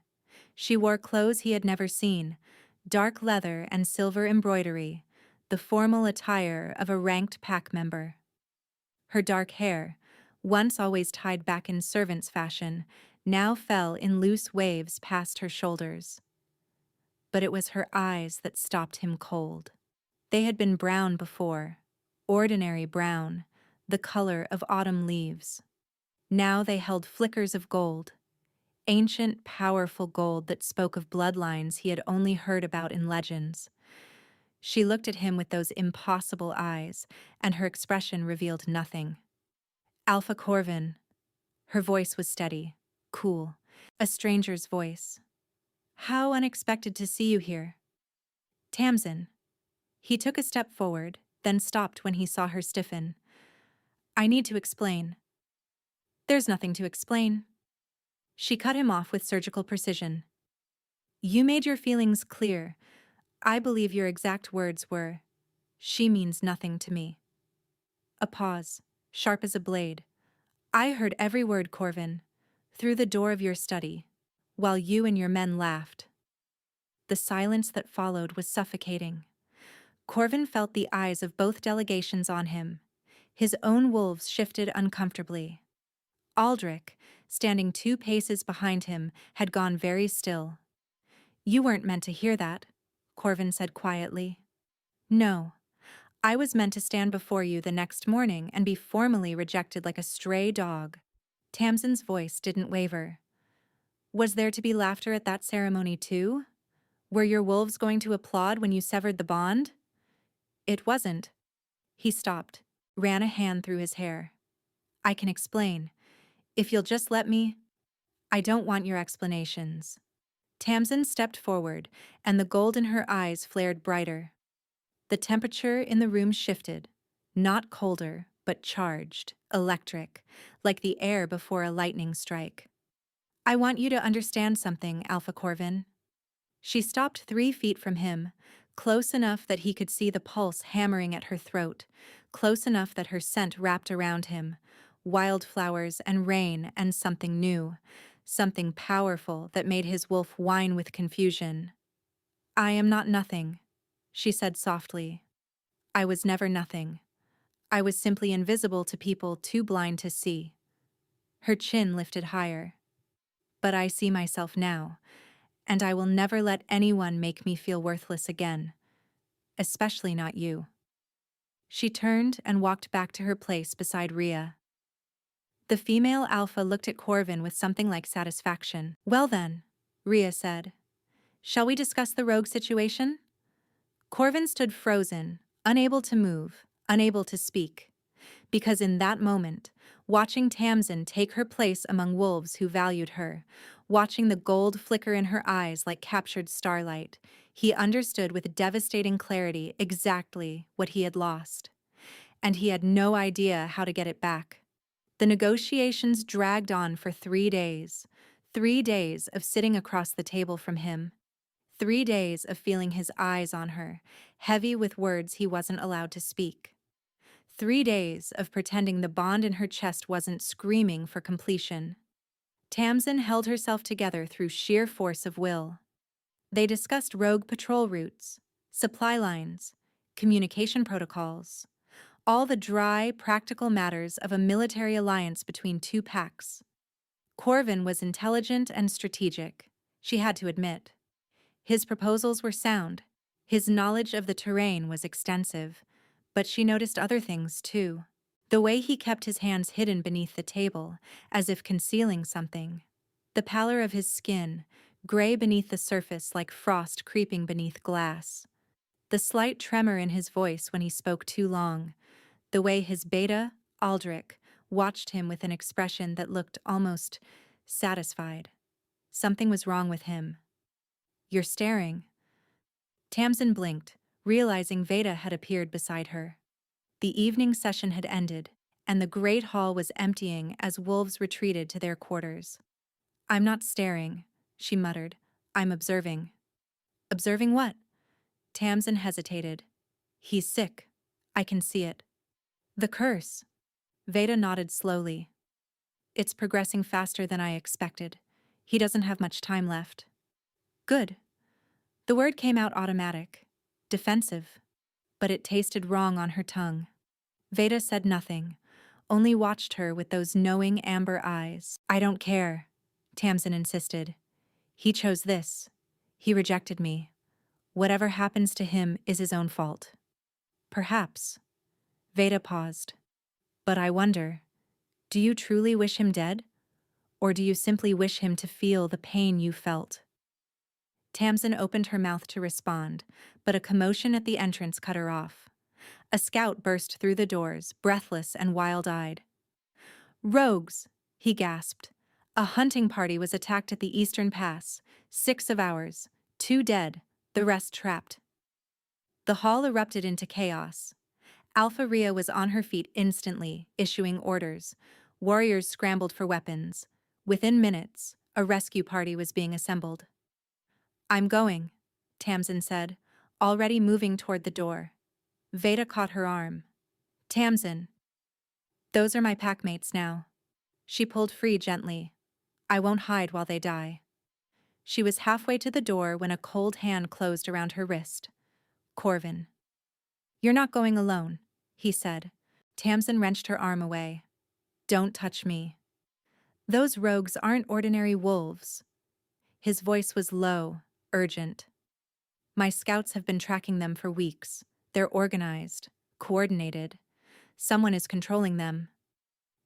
She wore clothes he had never seen, dark leather and silver embroidery, the formal attire of a ranked pack member. Her dark hair, once always tied back in servant's fashion, now fell in loose waves past her shoulders. But it was her eyes that stopped him cold. They had been brown before, ordinary brown, the color of autumn leaves. Now they held flickers of gold, ancient, powerful gold that spoke of bloodlines he had only heard about in legends. She looked at him with those impossible eyes, and her expression revealed nothing. Alpha Corvin. Her voice was steady, cool, a stranger's voice. How unexpected to see you here. Tamsin. He took a step forward, then stopped when he saw her stiffen. I need to explain. There's nothing to explain. She cut him off with surgical precision. You made your feelings clear. I believe your exact words were, she means nothing to me. A pause, sharp as a blade. I heard every word, Corvin, through the door of your study, while you and your men laughed. The silence that followed was suffocating. Corvin felt the eyes of both delegations on him. His own wolves shifted uncomfortably. Aldrich, standing 2 paces behind him, had gone very still. You weren't meant to hear that, Corvin said quietly. No. I was meant to stand before you the next morning and be formally rejected like a stray dog. Tamsin's voice didn't waver. Was there to be laughter at that ceremony too? Were your wolves going to applaud when you severed the bond? It wasn't. He stopped, ran a hand through his hair. I can explain. If you'll just let me. I don't want your explanations. Tamsin stepped forward, and the gold in her eyes flared brighter. The temperature in the room shifted, not colder, but charged, electric, like the air before a lightning strike. I want you to understand something, Alpha Corvin. She stopped 3 feet from him, close enough that he could see the pulse hammering at her throat, close enough that her scent wrapped around him, wildflowers and rain and something new, something powerful that made his wolf whine with confusion. I am not nothing, she said softly. I was never nothing. I was simply invisible to people too blind to see. Her chin lifted higher. But I see myself now, and I will never let anyone make me feel worthless again, especially not you. She turned and walked back to her place beside Ria. The female alpha looked at Corvin with something like satisfaction. Well then, Ria said. Shall we discuss the rogue situation? Corvin stood frozen, unable to move, unable to speak. Because in that moment, watching Tamsin take her place among wolves who valued her, watching the gold flicker in her eyes like captured starlight, he understood with devastating clarity exactly what he had lost. And he had no idea how to get it back. The negotiations dragged on for 3 days. 3 days of sitting across the table from him. 3 days of feeling his eyes on her, heavy with words he wasn't allowed to speak. 3 days of pretending the bond in her chest wasn't screaming for completion. Tamsin held herself together through sheer force of will. They discussed rogue patrol routes, supply lines, communication protocols, all the dry, practical matters of a military alliance between two packs. Corvin was intelligent and strategic, she had to admit. His proposals were sound. His knowledge of the terrain was extensive, but she noticed other things too. The way he kept his hands hidden beneath the table, as if concealing something. The pallor of his skin, gray beneath the surface like frost creeping beneath glass. The slight tremor in his voice when he spoke too long. The way his beta, Aldrich, watched him with an expression that looked almost satisfied. Something was wrong with him. "You're staring." Tamsin blinked, realizing Veda had appeared beside her. The evening session had ended, and the great hall was emptying as wolves retreated to their quarters. "I'm not staring," she muttered. "I'm observing." "Observing what?" Tamsin hesitated. "He's sick. I can see it." "The curse." Veda nodded slowly. "It's progressing faster than I expected. He doesn't have much time left." "Good." The word came out automatic, defensive, but it tasted wrong on her tongue. Veda said nothing, only watched her with those knowing amber eyes. "I don't care," Tamsin insisted. "He chose this. He rejected me. Whatever happens to him is his own fault." "Perhaps." Veda paused. "But I wonder, do you truly wish him dead? Or do you simply wish him to feel the pain you felt?" Tamsin opened her mouth to respond, but a commotion at the entrance cut her off. A scout burst through the doors, breathless and wild-eyed. "Rogues!" he gasped. "A hunting party was attacked at the Eastern Pass. 6 of ours. 2 dead, the rest trapped." The hall erupted into chaos. Alpha Rhea was on her feet instantly, issuing orders. Warriors scrambled for weapons. Within minutes, a rescue party was being assembled. "I'm going," Tamsin said, already moving toward the door. Veda caught her arm. "Tamsin. Those are my packmates now." She pulled free gently. "I won't hide while they die." She was halfway to the door when a cold hand closed around her wrist. "Corvin." "You're not going alone," he said. Tamsin wrenched her arm away. "Don't touch me. Those rogues aren't ordinary wolves." His voice was low, urgent. "My scouts have been tracking them for weeks. They're organized, coordinated. Someone is controlling them."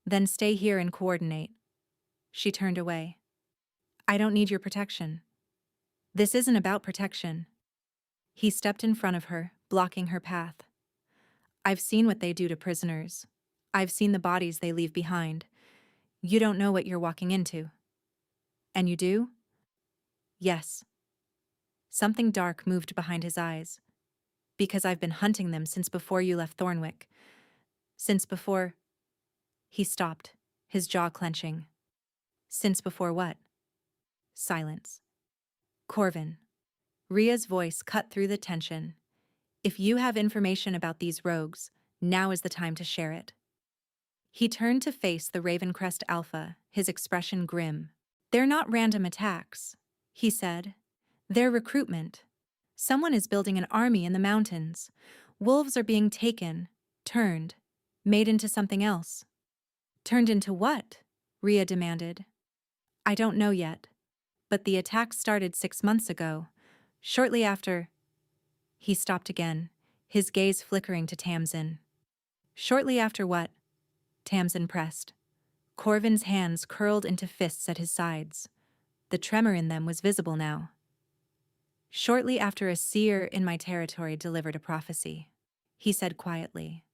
"Then stay here and coordinate." She turned away. "I don't need your protection." "This isn't about protection." He stepped in front of her, blocking her path. "I've seen what they do to prisoners. I've seen the bodies they leave behind. You don't know what you're walking into." "And you do?" "Yes." Something dark moved behind his eyes. "Because I've been hunting them since before you left Thornwick. Since before—" He stopped, his jaw clenching. "Since before what?" Silence. "Corvin." Rhea's voice cut through the tension. "If you have information about these rogues, now is the time to share it." He turned to face the Ravencrest Alpha, his expression grim. "They're not random attacks," he said. "They're recruitment. Someone is building an army in the mountains. Wolves are being taken, turned, made into something else." "Turned into what?" Rhea demanded. "I don't know yet. But the attack started 6 months ago, shortly after—" He stopped again, his gaze flickering to Tamsin. "Shortly after what?" Tamsin pressed. Corvin's hands curled into fists at his sides. The tremor in them was visible now. "Shortly after a seer in my territory delivered a prophecy," he said quietly,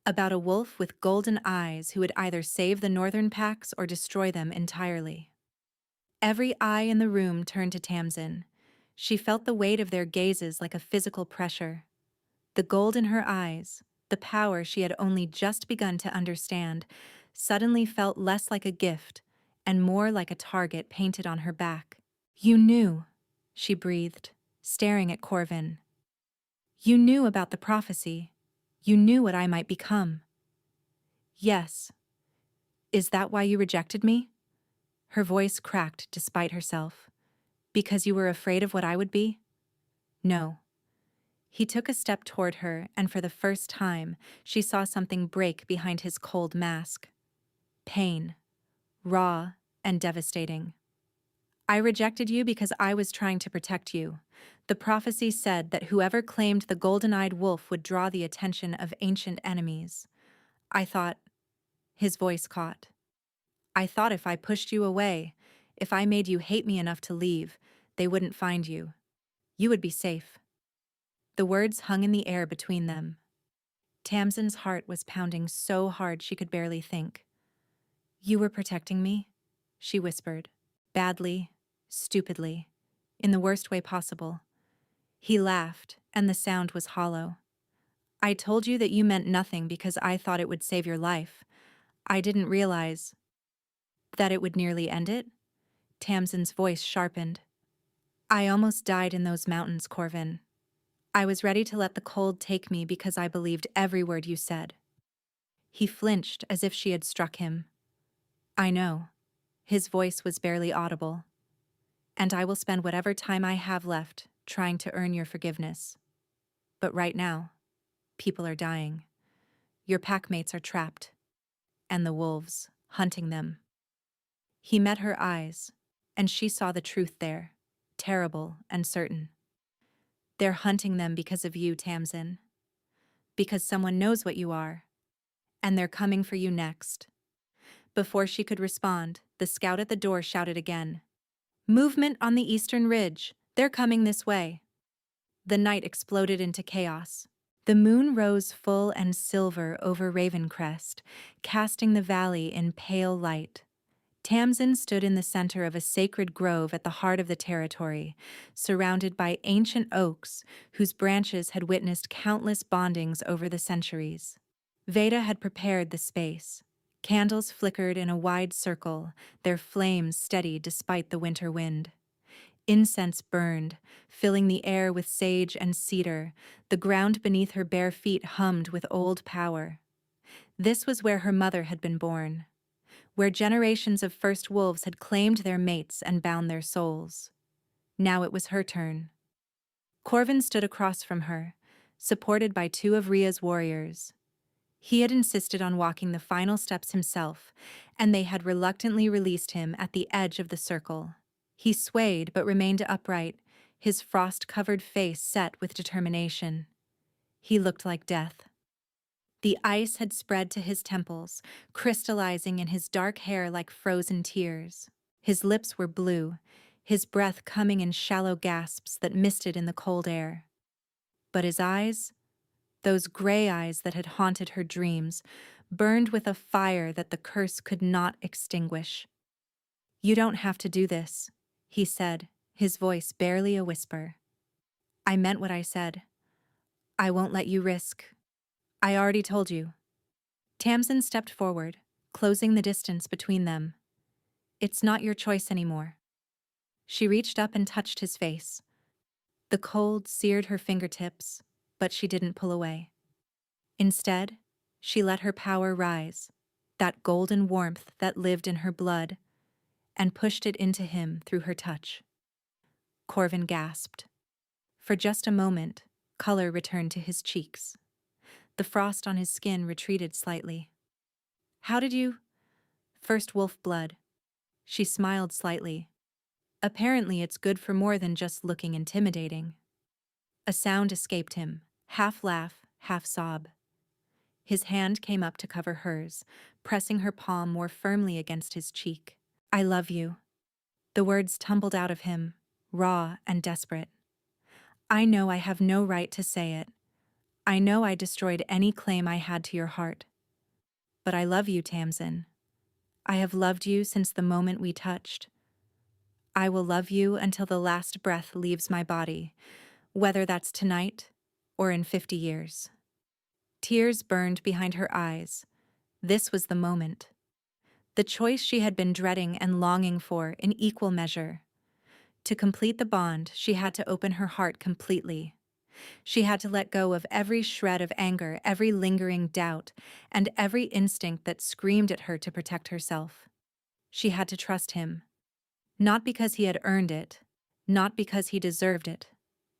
"about a wolf with golden eyes who would either save the northern packs or destroy them entirely." Every eye in the room turned to Tamsin. She felt the weight of their gazes like a physical pressure. The gold in her eyes, the power she had only just begun to understand, suddenly felt less like a gift and more like a target painted on her back. "You knew," she breathed, staring at Corvin. "You knew about the prophecy. You knew what I might become." "Yes." "Is that why you rejected me?" Her voice cracked despite herself. "Because you were afraid of what I would be?" "No." He took a step toward her, and for the first time, she saw something break behind his cold mask. Pain, raw and devastating. I rejected you because I was trying to protect you. The prophecy said that whoever claimed the golden-eyed wolf would draw the attention of ancient enemies. I thought, his voice caught. I thought if I pushed you away, if I made you hate me enough to leave, they wouldn't find you. You would be safe. The words hung in the air between them. Tamsin's heart was pounding so hard she could barely think. You were protecting me? She whispered. Badly, stupidly, in the worst way possible. He laughed, and the sound was hollow. I told you that you meant nothing because I thought it would save your life. I didn't realize that it would nearly end it. Tamsin's voice sharpened. I almost died in those mountains, Corvin. I was ready to let the cold take me because I believed every word you said. He flinched as if she had struck him. I know. His voice was barely audible. And I will spend whatever time I have left trying to earn your forgiveness. But right now, people are dying. Your packmates are trapped. And the wolves, hunting them. He met her eyes, and she saw the truth there, terrible and certain. They're hunting them because of you, Tamsin. Because someone knows what you are. And they're coming for you next. Before she could respond, the scout at the door shouted again. Movement on the eastern ridge. They're coming this way. The night exploded into chaos. The moon rose full and silver over Ravencrest, casting the valley in pale light. Tamsin stood in the center of a sacred grove at the heart of the territory, surrounded by ancient oaks whose branches had witnessed countless bondings over the centuries. Veda had prepared the space. Candles flickered in a wide circle, their flames steady despite the winter wind. Incense burned, filling the air with sage and cedar. The ground beneath her bare feet hummed with old power. This was where her mother had been born, where generations of first wolves had claimed their mates and bound their souls. Now it was her turn. Corvin stood across from her, supported by two of Rhea's warriors. He had insisted on walking the final steps himself, and they had reluctantly released him at the edge of the circle. He swayed but remained upright, his frost-covered face set with determination. He looked like death. The ice had spread to his temples, crystallizing in his dark hair like frozen tears. His lips were blue, his breath coming in shallow gasps that misted in the cold air. But his eyes, those gray eyes that had haunted her dreams, burned with a fire that the curse could not extinguish. You don't have to do this, he said, his voice barely a whisper. I meant what I said. I won't let you risk. I already told you. Tamsin stepped forward, closing the distance between them. It's not your choice anymore. She reached up and touched his face. The cold seared her fingertips, but she didn't pull away. Instead, she let her power rise, that golden warmth that lived in her blood, and pushed it into him through her touch. Corvin gasped. For just a moment, color returned to his cheeks. The frost on his skin retreated slightly. How did you? First wolf blood. She smiled slightly. Apparently it's good for more than just looking intimidating. A sound escaped him, half laugh, half sob. His hand came up to cover hers, pressing her palm more firmly against his cheek. I love you. The words tumbled out of him, raw and desperate. I know I have no right to say it. I know I destroyed any claim I had to your heart. But I love you, Tamsin. I have loved you since the moment we touched. I will love you until the last breath leaves my body, whether that's tonight or in 50 years. Tears burned behind her eyes. This was the moment. The choice she had been dreading and longing for in equal measure. To complete the bond, she had to open her heart completely. She had to let go of every shred of anger, every lingering doubt, and every instinct that screamed at her to protect herself. She had to trust him. Not because he had earned it, not because he deserved it,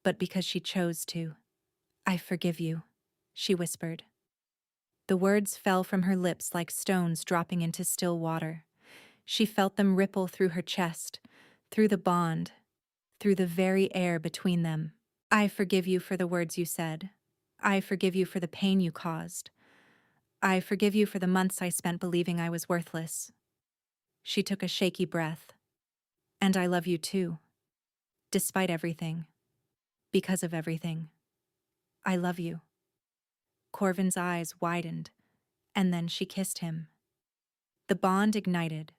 but because she chose to. I forgive you, she whispered. The words fell from her lips like stones dropping into still water. She felt them ripple through her chest, through the bond, through the very air between them. I forgive you for the words you said. I forgive you for the pain you caused. I forgive you for the months I spent believing I was worthless. She took a shaky breath. And I love you too. Despite everything. Because of everything. I love you. Corvin's eyes widened, and then she kissed him. The bond ignited.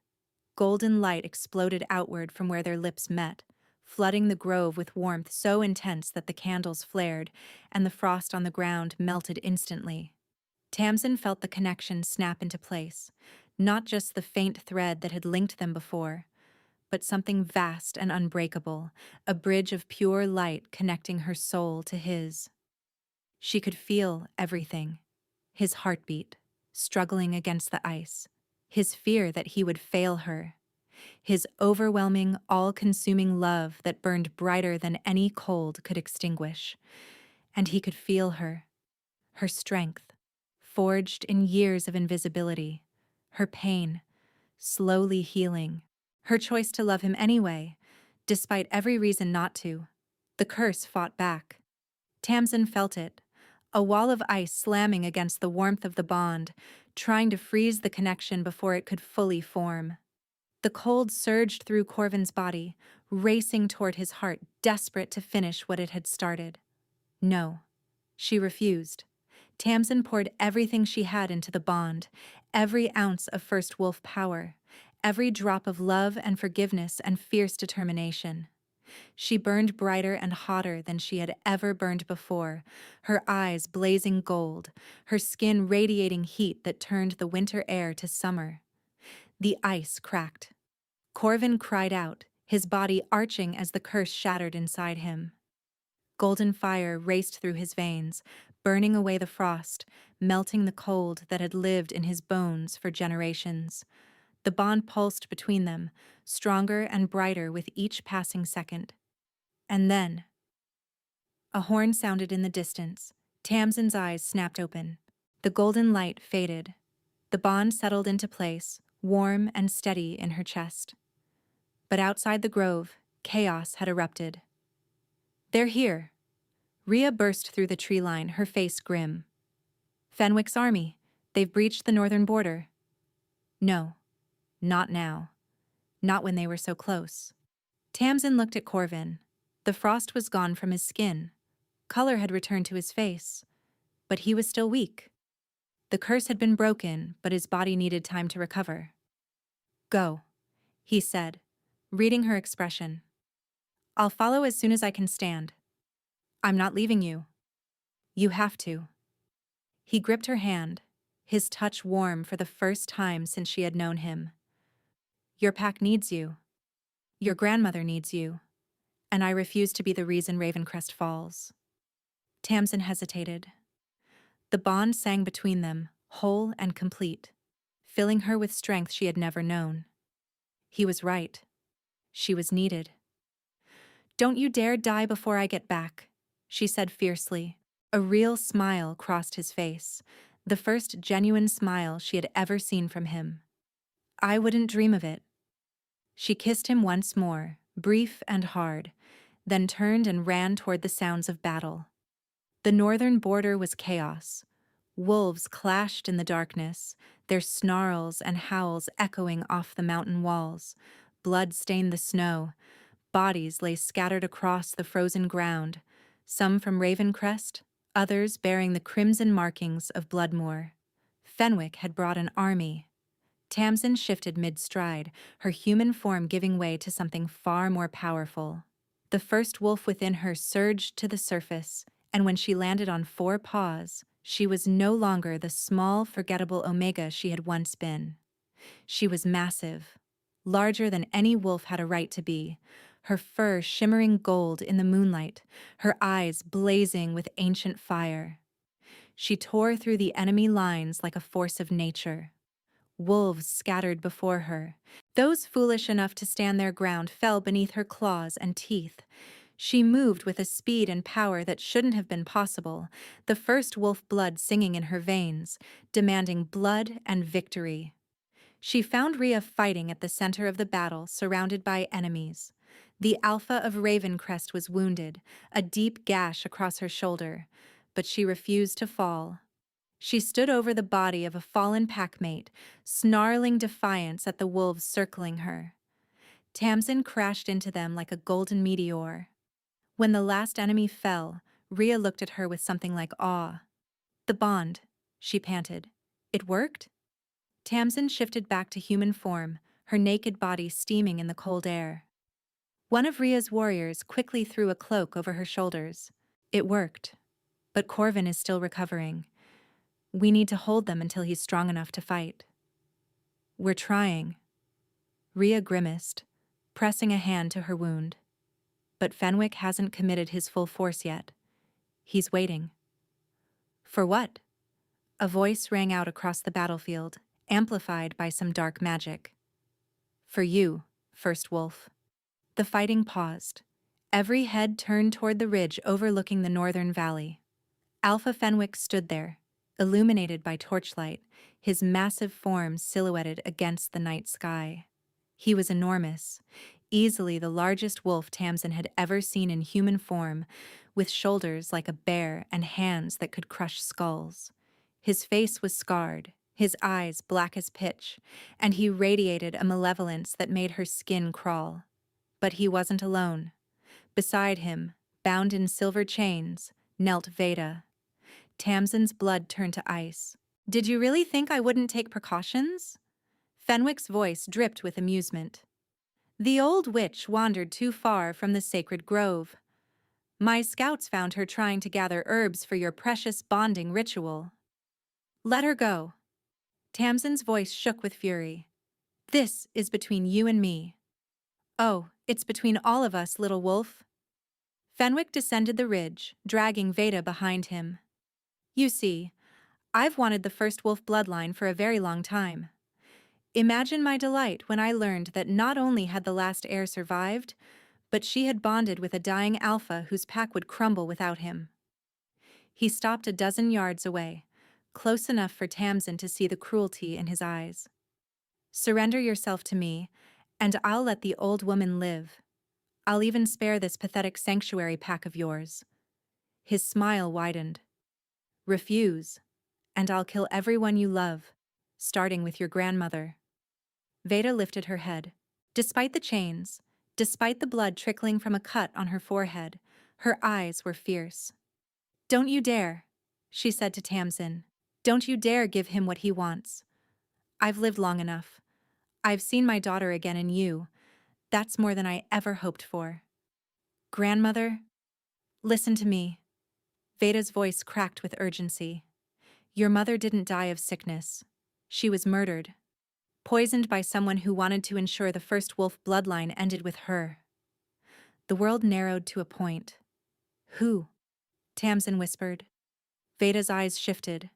Golden light exploded outward from where their lips met, flooding the grove with warmth so intense that the candles flared and the frost on the ground melted instantly. Tamsin felt the connection snap into place, not just the faint thread that had linked them before, but something vast and unbreakable, a bridge of pure light connecting her soul to his. She could feel everything. His heartbeat, struggling against the ice, his fear that he would fail her, his overwhelming, all-consuming love that burned brighter than any cold could extinguish. And he could feel her strength, forged in years of invisibility, her pain, slowly healing, her choice to love him anyway, despite every reason not to. The curse fought back. Tamsin felt it, a wall of ice slamming against the warmth of the bond, trying to freeze the connection before it could fully form. The cold surged through Corvin's body, racing toward his heart, desperate to finish what it had started. No, she refused. Tamsin poured everything she had into the bond, every ounce of First Wolf power, every drop of love and forgiveness and fierce determination. She burned brighter and hotter than she had ever burned before, her eyes blazing gold, her skin radiating heat that turned the winter air to summer. The ice cracked. Corvin cried out, his body arching as the curse shattered inside him. Golden fire raced through his veins, burning away the frost, melting the cold that had lived in his bones for generations. The bond pulsed between them, stronger and brighter with each passing second. And then, a horn sounded in the distance. Tamsin's eyes snapped open. The golden light faded. The bond settled into place, warm and steady in her chest. But outside the grove, chaos had erupted. They're here. Rhea burst through the tree line, her face grim. Fenwick's army. They've breached the northern border. No, not now. Not when they were so close. Tamsin looked at Corvin. The frost was gone from his skin. Color had returned to his face. But he was still weak. The curse had been broken, but his body needed time to recover. Go, he said, reading her expression. I'll follow as soon as I can stand. I'm not leaving you. You have to. He gripped her hand, his touch warm for the first time since she had known him. Your pack needs you. Your grandmother needs you. And I refuse to be the reason Ravencrest falls. Tamsin hesitated. The bond sang between them, whole and complete, filling her with strength she had never known. He was right. She was needed. Don't you dare die before I get back, she said fiercely. A real smile crossed his face, the first genuine smile she had ever seen from him. I wouldn't dream of it. She kissed him once more, brief and hard, then turned and ran toward the sounds of battle. The northern border was chaos. Wolves clashed in the darkness, their snarls and howls echoing off the mountain walls. Blood stained the snow. Bodies lay scattered across the frozen ground, some from Ravencrest, others bearing the crimson markings of Bloodmoor. Fenwick had brought an army. Tamsin shifted mid-stride, her human form giving way to something far more powerful. The first wolf within her surged to the surface, and when she landed on 4 paws, she was no longer the small, forgettable Omega she had once been. She was massive, larger than any wolf had a right to be, her fur shimmering gold in the moonlight, her eyes blazing with ancient fire. She tore through the enemy lines like a force of nature. Wolves scattered before her. Those foolish enough to stand their ground fell beneath her claws and teeth. She moved with a speed and power that shouldn't have been possible, the first wolf blood singing in her veins, demanding blood and victory. She found Rhea fighting at the center of the battle, surrounded by enemies. The Alpha of Ravencrest was wounded, a deep gash across her shoulder, but she refused to fall. She stood over the body of a fallen packmate, snarling defiance at the wolves circling her. Tamsin crashed into them like a golden meteor. When the last enemy fell, Rhea looked at her with something like awe. "The bond," she panted. "It worked?" Tamsin shifted back to human form, her naked body steaming in the cold air. One of Rhea's warriors quickly threw a cloak over her shoulders. "It worked. But Corvin is still recovering. We need to hold them until he's strong enough to fight." "We're trying." Rhea grimaced, pressing a hand to her wound. "But Fenwick hasn't committed his full force yet. He's waiting." "For what?" A voice rang out across the battlefield, amplified by some dark magic. "For you, First Wolf." The fighting paused. Every head turned toward the ridge overlooking the northern valley. Alpha Fenwick stood there, illuminated by torchlight, his massive form silhouetted against the night sky. He was enormous, easily the largest wolf Tamsin had ever seen in human form, with shoulders like a bear and hands that could crush skulls. His face was scarred, his eyes black as pitch, and he radiated a malevolence that made her skin crawl. But he wasn't alone. Beside him, bound in silver chains, knelt Veda. Tamsin's blood turned to ice. "Did you really think I wouldn't take precautions?" Fenwick's voice dripped with amusement. "The old witch wandered too far from the sacred grove. My scouts found her trying to gather herbs for your precious bonding ritual." "Let her go." Tamsin's voice shook with fury. "This is between you and me." "Oh, it's between all of us, little wolf." Fenwick descended the ridge, dragging Veda behind him. "You see, I've wanted the first wolf bloodline for a very long time. Imagine my delight when I learned that not only had the last heir survived, but she had bonded with a dying alpha whose pack would crumble without him." He stopped a dozen yards away, close enough for Tamsin to see the cruelty in his eyes. "Surrender yourself to me, and I'll let the old woman live. I'll even spare this pathetic sanctuary pack of yours." His smile widened. "Refuse, and I'll kill everyone you love, starting with your grandmother." Veda lifted her head. Despite the chains, despite the blood trickling from a cut on her forehead, her eyes were fierce. "Don't you dare," she said to Tamsin. "Don't you dare give him what he wants. I've lived long enough. I've seen my daughter again in you. That's more than I ever hoped for." "Grandmother, listen to me." Veda's voice cracked with urgency. "Your mother didn't die of sickness. She was murdered. Poisoned by someone who wanted to ensure the first wolf bloodline ended with her." The world narrowed to a point. "Who?" Tamsin whispered. Veda's eyes shifted.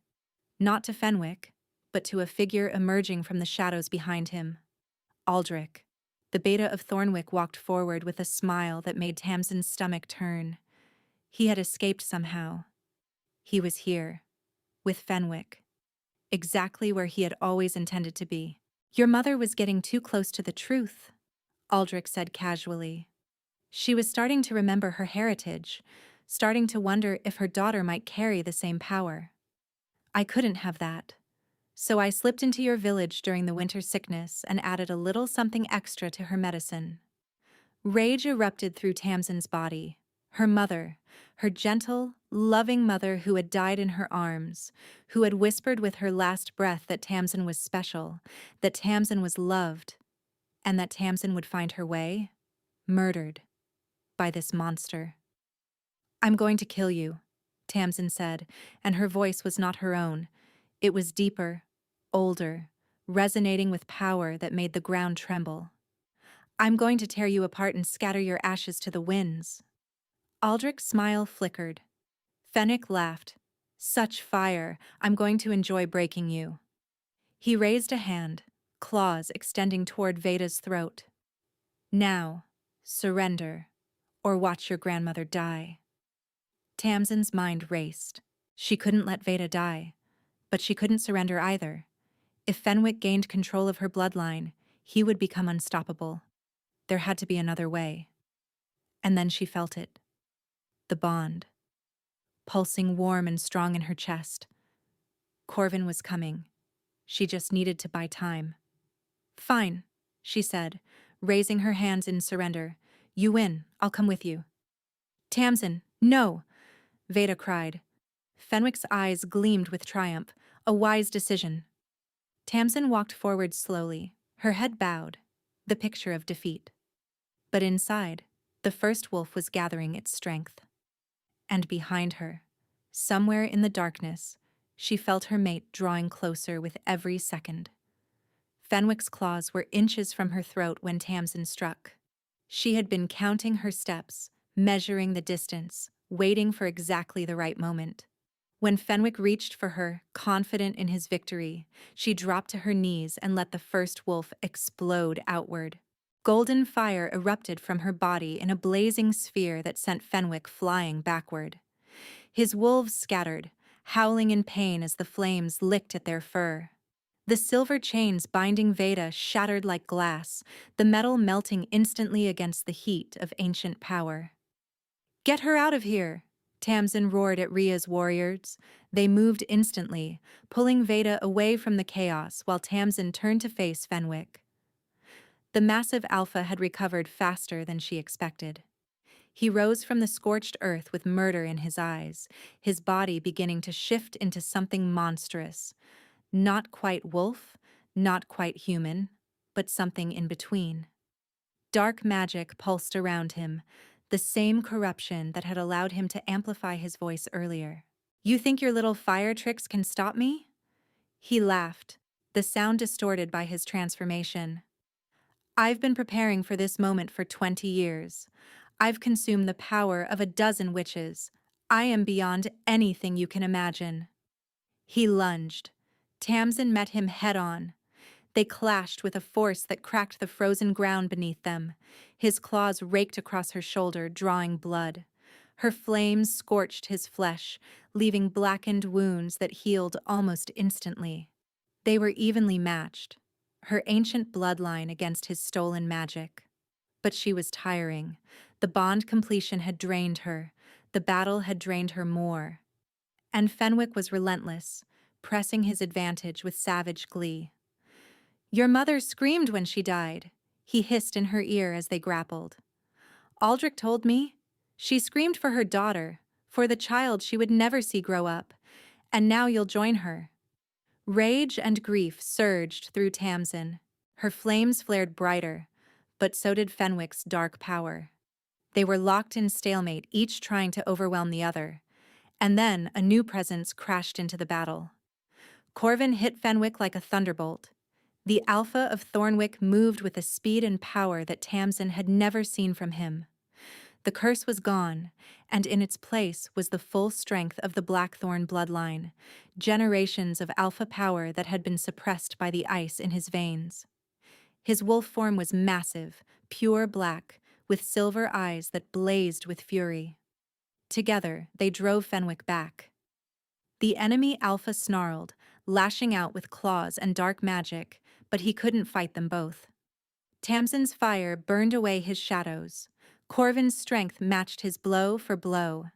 Not to Fenwick, but to a figure emerging from the shadows behind him. Aldrich. The Beta of Thornwick walked forward with a smile that made Tamsin's stomach turn. He had escaped somehow. He was here, with Fenwick, exactly where he had always intended to be. "Your mother was getting too close to the truth," Aldrich said casually. She was starting to remember her heritage, starting to wonder if her daughter might carry the same power. "I couldn't have that. So I slipped into your village during the winter sickness and added a little something extra to her medicine." Rage erupted through Tamsin's body. Her mother, her gentle, loving mother who had died in her arms, who had whispered with her last breath that Tamsin was special, that Tamsin was loved, and that Tamsin would find her way, murdered by this monster. "I'm going to kill you," Tamsin said, and her voice was not her own. It was deeper, older, resonating with power that made the ground tremble. "I'm going to tear you apart and scatter your ashes to the winds." Aldrich's smile flickered. Fenwick laughed. "Such fire, I'm going to enjoy breaking you." He raised a hand, claws extending toward Veda's throat. "Now, surrender, or watch your grandmother die. Tamsin's mind raced. She couldn't let Veda die, but she couldn't surrender either. If Fenwick gained control of her bloodline, he would become unstoppable. There had to be another way. And then she felt it. The bond. Pulsing warm and strong in her chest. Corvin was coming. She just needed to buy time. Fine, she said, raising her hands in surrender. You win. I'll come with you. Tamsin, no! Veda cried. Fenwick's eyes gleamed with triumph. A wise decision. Tamsin walked forward slowly, her head bowed, the picture of defeat. But inside, the first wolf was gathering its strength. And behind her, somewhere in the darkness, she felt her mate drawing closer with every second. Fenwick's claws were inches from her throat when Tamsin struck. She had been counting her steps, measuring the distance, waiting for exactly the right moment. When Fenwick reached for her, confident in his victory, she dropped to her knees and let the first wolf explode outward. Golden fire erupted from her body in a blazing sphere that sent Fenwick flying backward. His wolves scattered, howling in pain as the flames licked at their fur. The silver chains binding Veda shattered like glass, the metal melting instantly against the heat of ancient power. "Get her out of here!" Tamsin roared at Rhea's warriors. They moved instantly, pulling Veda away from the chaos while Tamsin turned to face Fenwick. The massive alpha had recovered faster than she expected. He rose from the scorched earth with murder in his eyes, his body beginning to shift into something monstrous. Not quite wolf, not quite human, but something in between. Dark magic pulsed around him, the same corruption that had allowed him to amplify his voice earlier. "You think your little fire tricks can stop me?" He laughed, the sound distorted by his transformation. "I've been preparing for this moment for 20 years. I've consumed the power of a dozen witches. I am beyond anything you can imagine." He lunged. Tamsin met him head-on. They clashed with a force that cracked the frozen ground beneath them. His claws raked across her shoulder, drawing blood. Her flames scorched his flesh, leaving blackened wounds that healed almost instantly. They were evenly matched, her ancient bloodline against his stolen magic. But she was tiring. The bond completion had drained her. The battle had drained her more. And Fenwick was relentless, pressing his advantage with savage glee. "Your mother screamed when she died," he hissed in her ear as they grappled. "Aldrich told me. She screamed for her daughter, for the child she would never see grow up, and now you'll join her." Rage and grief surged through Tamsin. Her flames flared brighter, but so did Fenwick's dark power. They were locked in stalemate, each trying to overwhelm the other. And then a new presence crashed into the battle. Corvin hit Fenwick like a thunderbolt. The Alpha of Thornwick moved with a speed and power that Tamsin had never seen from him. The curse was gone, and in its place was the full strength of the Blackthorn bloodline, generations of alpha power that had been suppressed by the ice in his veins. His wolf form was massive, pure black, with silver eyes that blazed with fury. Together, they drove Fenwick back. The enemy Alpha snarled, lashing out with claws and dark magic, but he couldn't fight them both. Tamsin's fire burned away his shadows. Corvin's strength matched his blow for blow.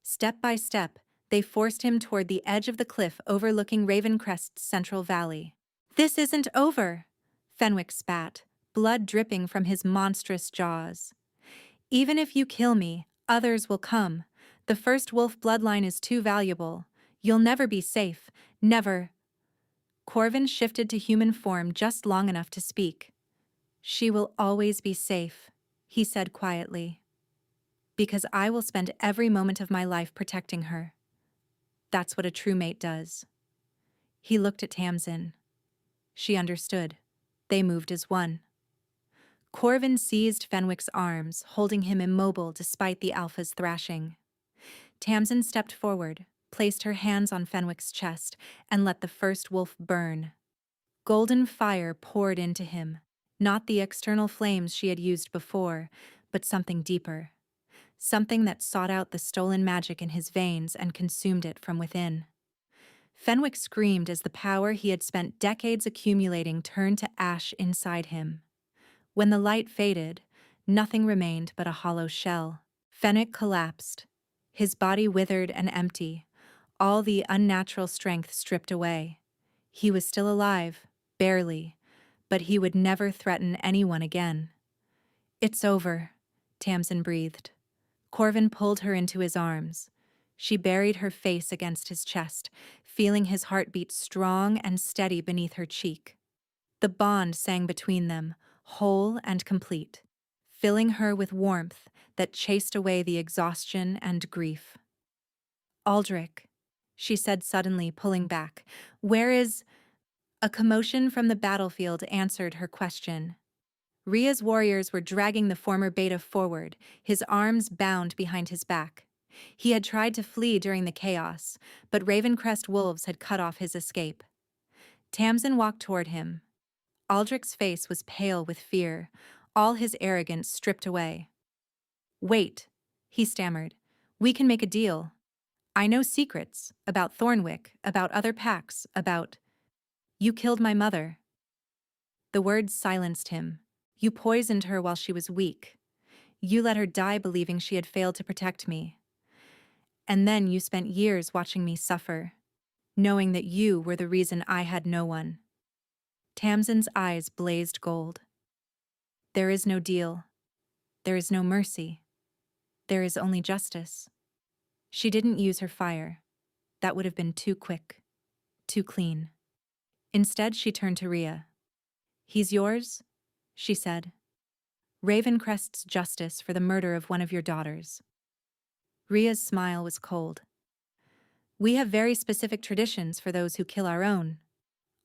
Step by step, they forced him toward the edge of the cliff overlooking Ravencrest's central valley. "This isn't over," Fenwick spat, blood dripping from his monstrous jaws. "Even if you kill me, others will come. The first wolf bloodline is too valuable. You'll never be safe, never." Corvin shifted to human form just long enough to speak. "She will always be safe," he said quietly. "Because I will spend every moment of my life protecting her. That's what a true mate does." He looked at Tamsin. She understood. They moved as one. Corvin seized Fenwick's arms, holding him immobile despite the Alpha's thrashing. Tamsin stepped forward, placed her hands on Fenwick's chest, and let the first wolf burn. Golden fire poured into him, not the external flames she had used before, but something deeper. something that sought out the stolen magic in his veins and consumed it from within. Fenwick screamed as the power he had spent decades accumulating turned to ash inside him. When the light faded, nothing remained but a hollow shell. Fenwick collapsed, his body withered and empty, all the unnatural strength stripped away. He was still alive, barely, but he would never threaten anyone again. "It's over," Tamsin breathed. Corvin pulled her into his arms. She buried her face against his chest, feeling his heartbeat strong and steady beneath her cheek. The bond sang between them, whole and complete, filling her with warmth that chased away the exhaustion and grief. "Aldrich," she said suddenly, pulling back. "Where is—" A commotion from the battlefield answered her question. Rhea's warriors were dragging the former beta forward, his arms bound behind his back. He had tried to flee during the chaos, but Ravencrest wolves had cut off his escape. Tamsin walked toward him. Aldrich's face was pale with fear, all his arrogance stripped away. "Wait," he stammered. "We can make a deal. I know secrets, about Thornwick, about other packs, about— You killed my mother." The words silenced him. "You poisoned her while she was weak. You let her die believing she had failed to protect me. And then you spent years watching me suffer, knowing that you were the reason I had no one." Tamsin's eyes blazed gold. "There is no deal. There is no mercy. There is only justice." She didn't use her fire. That would have been too quick, too clean. Instead, she turned to Rhea. "He's yours?" she said. "Ravencrest's justice for the murder of one of your daughters." Rhea's smile was cold. "We have very specific traditions for those who kill our own."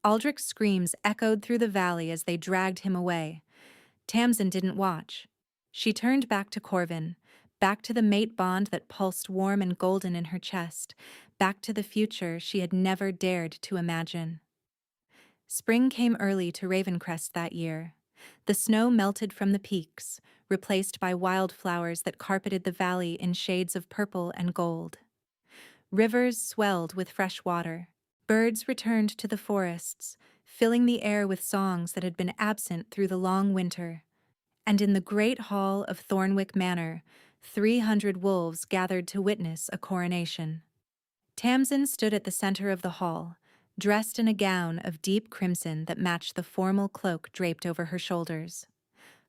Aldrich's screams echoed through the valley as they dragged him away. Tamsin didn't watch. She turned back to Corvin, back to the mate bond that pulsed warm and golden in her chest, back to the future she had never dared to imagine. Spring came early to Ravencrest that year. The snow melted from the peaks, replaced by wildflowers that carpeted the valley in shades of purple and gold. Rivers swelled with fresh water. Birds returned to the forests, filling the air with songs that had been absent through the long winter. And in the great hall of Thornwick Manor, 300 wolves gathered to witness a coronation. Tamsin stood at the center of the hall, dressed in a gown of deep crimson that matched the formal cloak draped over her shoulders.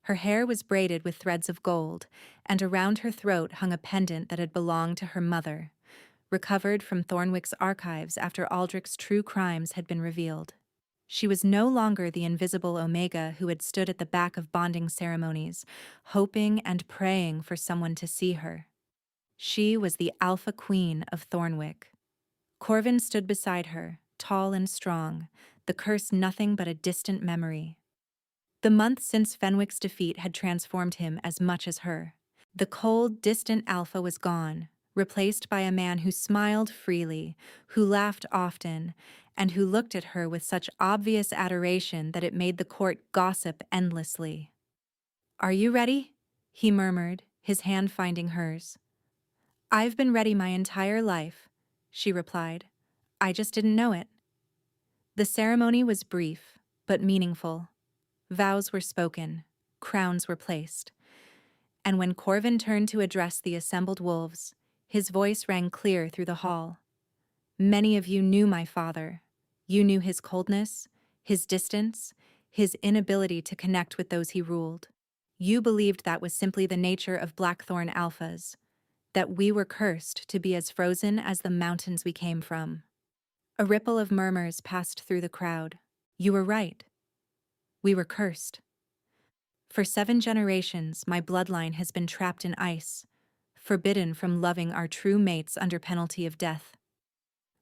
Her hair was braided with threads of gold, and around her throat hung a pendant that had belonged to her mother, recovered from Thornwick's archives after Aldrich's true crimes had been revealed. She was no longer the invisible Omega who had stood at the back of bonding ceremonies, hoping and praying for someone to see her. She was the Alpha Queen of Thornwick. Corvin stood beside her, tall and strong, the curse nothing but a distant memory. The months since Fenwick's defeat had transformed him as much as her. The cold, distant Alpha was gone, replaced by a man who smiled freely, who laughed often, and who looked at her with such obvious adoration that it made the court gossip endlessly. "Are you ready?" he murmured, his hand finding hers. "I've been ready my entire life," she replied. "I just didn't know it." The ceremony was brief, but meaningful. Vows were spoken, crowns were placed. And when Corvin turned to address the assembled wolves, his voice rang clear through the hall. "Many of you knew my father. You knew his coldness, his distance, his inability to connect with those he ruled. You believed that was simply the nature of Blackthorn Alphas, that we were cursed to be as frozen as the mountains we came from." A ripple of murmurs passed through the crowd. "You were right. We were cursed. For 7 generations, my bloodline has been trapped in ice, forbidden from loving our true mates under penalty of death.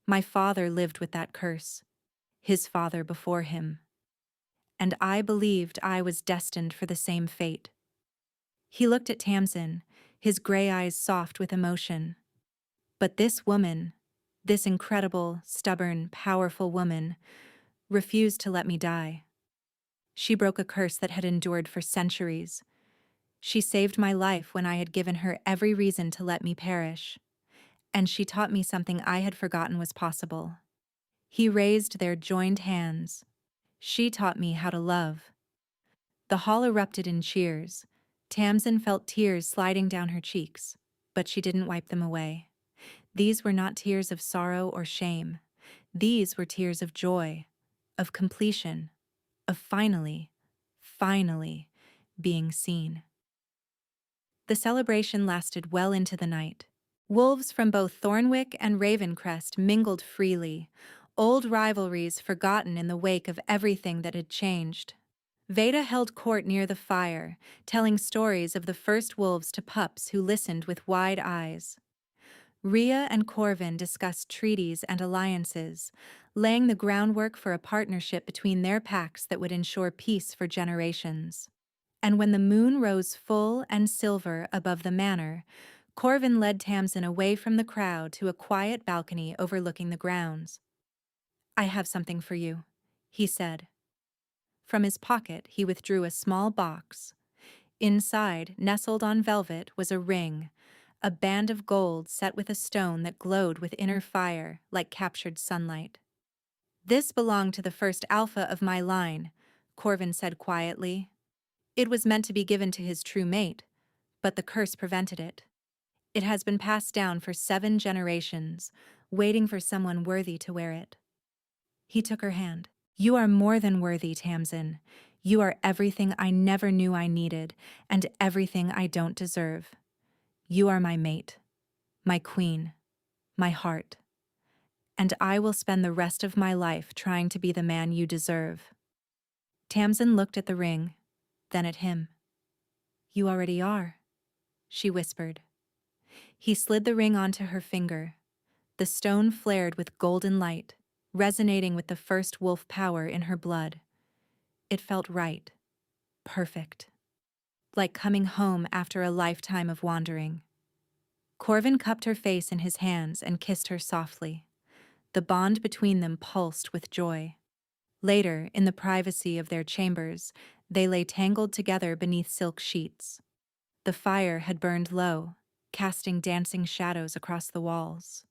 My father lived with that curse, his father before him. And I believed I was destined for the same fate." He looked at Tamsin, his gray eyes soft with emotion. "But this woman, this incredible, stubborn, powerful woman, refused to let me die. She broke a curse that had endured for centuries. She saved my life when I had given her every reason to let me perish. And she taught me something I had forgotten was possible. He raised their joined hands. She taught me how to love. The hall erupted in cheers. Tamsin felt tears sliding down her cheeks, but she didn't wipe them away. These were not tears of sorrow or shame. These were tears of joy, of completion, of finally being seen. The celebration lasted well into the night. Wolves from both Thornwick and Ravencrest mingled freely, old rivalries forgotten in the wake of everything that had changed. Veda held court near the fire, telling stories of the first wolves to pups who listened with wide eyes. Rhea and Corvin discussed treaties and alliances, laying the groundwork for a partnership between their packs that would ensure peace for generations. And when the moon rose full and silver above the manor, Corvin led Tamsin away from the crowd to a quiet balcony overlooking the grounds. "I have something for you," he said. From his pocket, he withdrew a small box. Inside, nestled on velvet, was a ring, a band of gold set with a stone that glowed with inner fire, like captured sunlight. "This belonged to the first alpha of my line," Corvin said quietly. "It was meant to be given to his true mate, but the curse prevented it. It has been passed down for 7 generations, waiting for someone worthy to wear it." He took her hand. "You are more than worthy, Tamsin. You are everything I never knew I needed, and everything I don't deserve. You are my mate, my queen, my heart. And I will spend the rest of my life trying to be the man you deserve." Tamsin looked at the ring, then at him. "You already are," she whispered. He slid the ring onto her finger. The stone flared with golden light, resonating with the first wolf power in her blood. It felt right, perfect, like coming home after a lifetime of wandering. Corvin cupped her face in his hands and kissed her softly. The bond between them pulsed with joy. Later, in the privacy of their chambers, they lay tangled together beneath silk sheets. The fire had burned low, casting dancing shadows across the walls.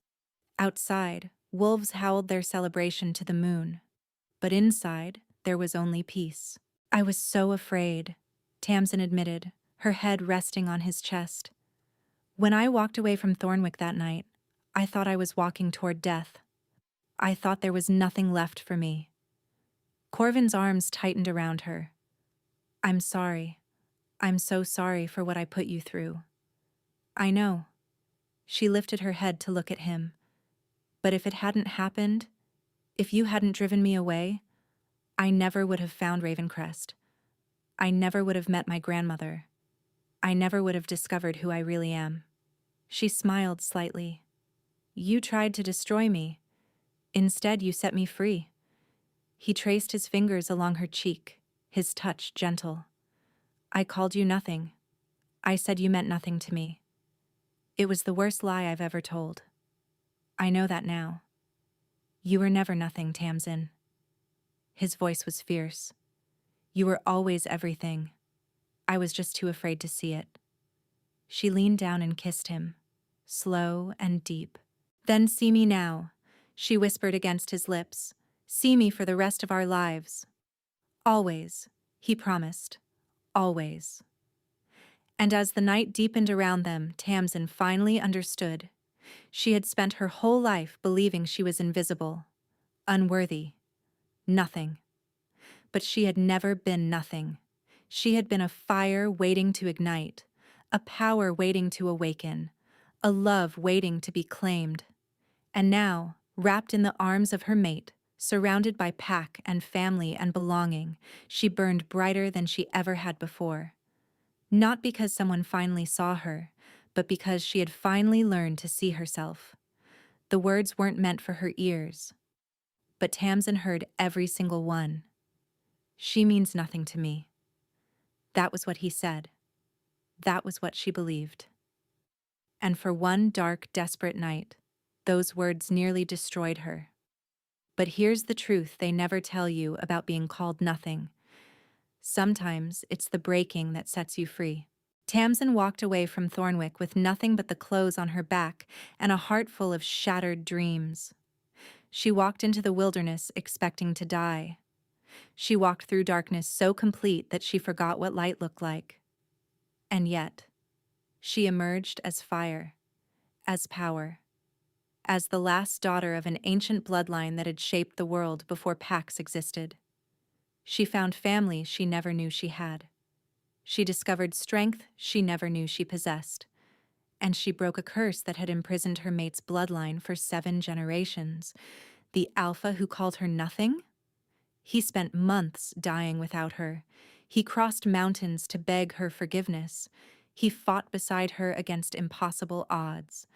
Outside, wolves howled their celebration to the moon. But inside, there was only peace. "I was so afraid," Tamsin admitted, her head resting on his chest. "When I walked away from Thornwick that night, I thought I was walking toward death. I thought there was nothing left for me." Corvin's arms tightened around her. "I'm sorry. I'm so sorry for what I put you through." "I know." She lifted her head to look at him. "But if it hadn't happened, if you hadn't driven me away, I never would have found Ravencrest. I never would have met my grandmother. I never would have discovered who I really am." She smiled slightly. "You tried to destroy me. Instead, you set me free." He traced his fingers along her cheek, his touch gentle. "I called you nothing. I said you meant nothing to me. It was the worst lie I've ever told. I know that now. You were never nothing, Tamsin." His voice was fierce. "You were always everything. I was just too afraid to see it." She leaned down and kissed him, slow and deep. "Then see me now," she whispered against his lips. "See me for the rest of our lives." "Always," he promised. "Always." And as the night deepened around them, Tamsin finally understood. She had spent her whole life believing she was invisible, unworthy, nothing. But she had never been nothing. She had been a fire waiting to ignite, a power waiting to awaken, a love waiting to be claimed. And now, wrapped in the arms of her mate, surrounded by pack and family and belonging, she burned brighter than she ever had before. Not because someone finally saw her, but because she had finally learned to see herself. The words weren't meant for her ears, but Tamsin heard every single one. "She means nothing to me." That was what he said. That was what she believed. And for one dark, desperate night, those words nearly destroyed her. But here's the truth they never tell you about being called nothing. Sometimes it's the breaking that sets you free. Tamsin walked away from Thornwick with nothing but the clothes on her back and a heart full of shattered dreams. She walked into the wilderness expecting to die. She walked through darkness so complete that she forgot what light looked like. And yet, she emerged as fire, as power, as the last daughter of an ancient bloodline that had shaped the world before pacts existed. She found family she never knew she had. She discovered strength she never knew she possessed. And she broke a curse that had imprisoned her mate's bloodline for 7 generations. The alpha who called her nothing? He spent months dying without her. He crossed mountains to beg her forgiveness. He fought beside her against impossible odds.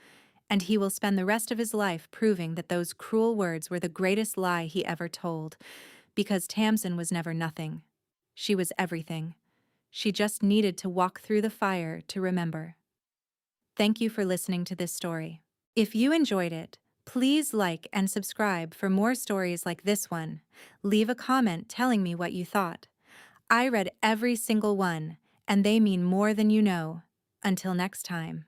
And he will spend the rest of his life proving that those cruel words were the greatest lie he ever told, because Tamsin was never nothing. She was everything. She just needed to walk through the fire to remember. Thank you for listening to this story. If you enjoyed it, please like and subscribe for more stories like this one. Leave a comment telling me what you thought. I read every single one, and they mean more than you know. Until next time.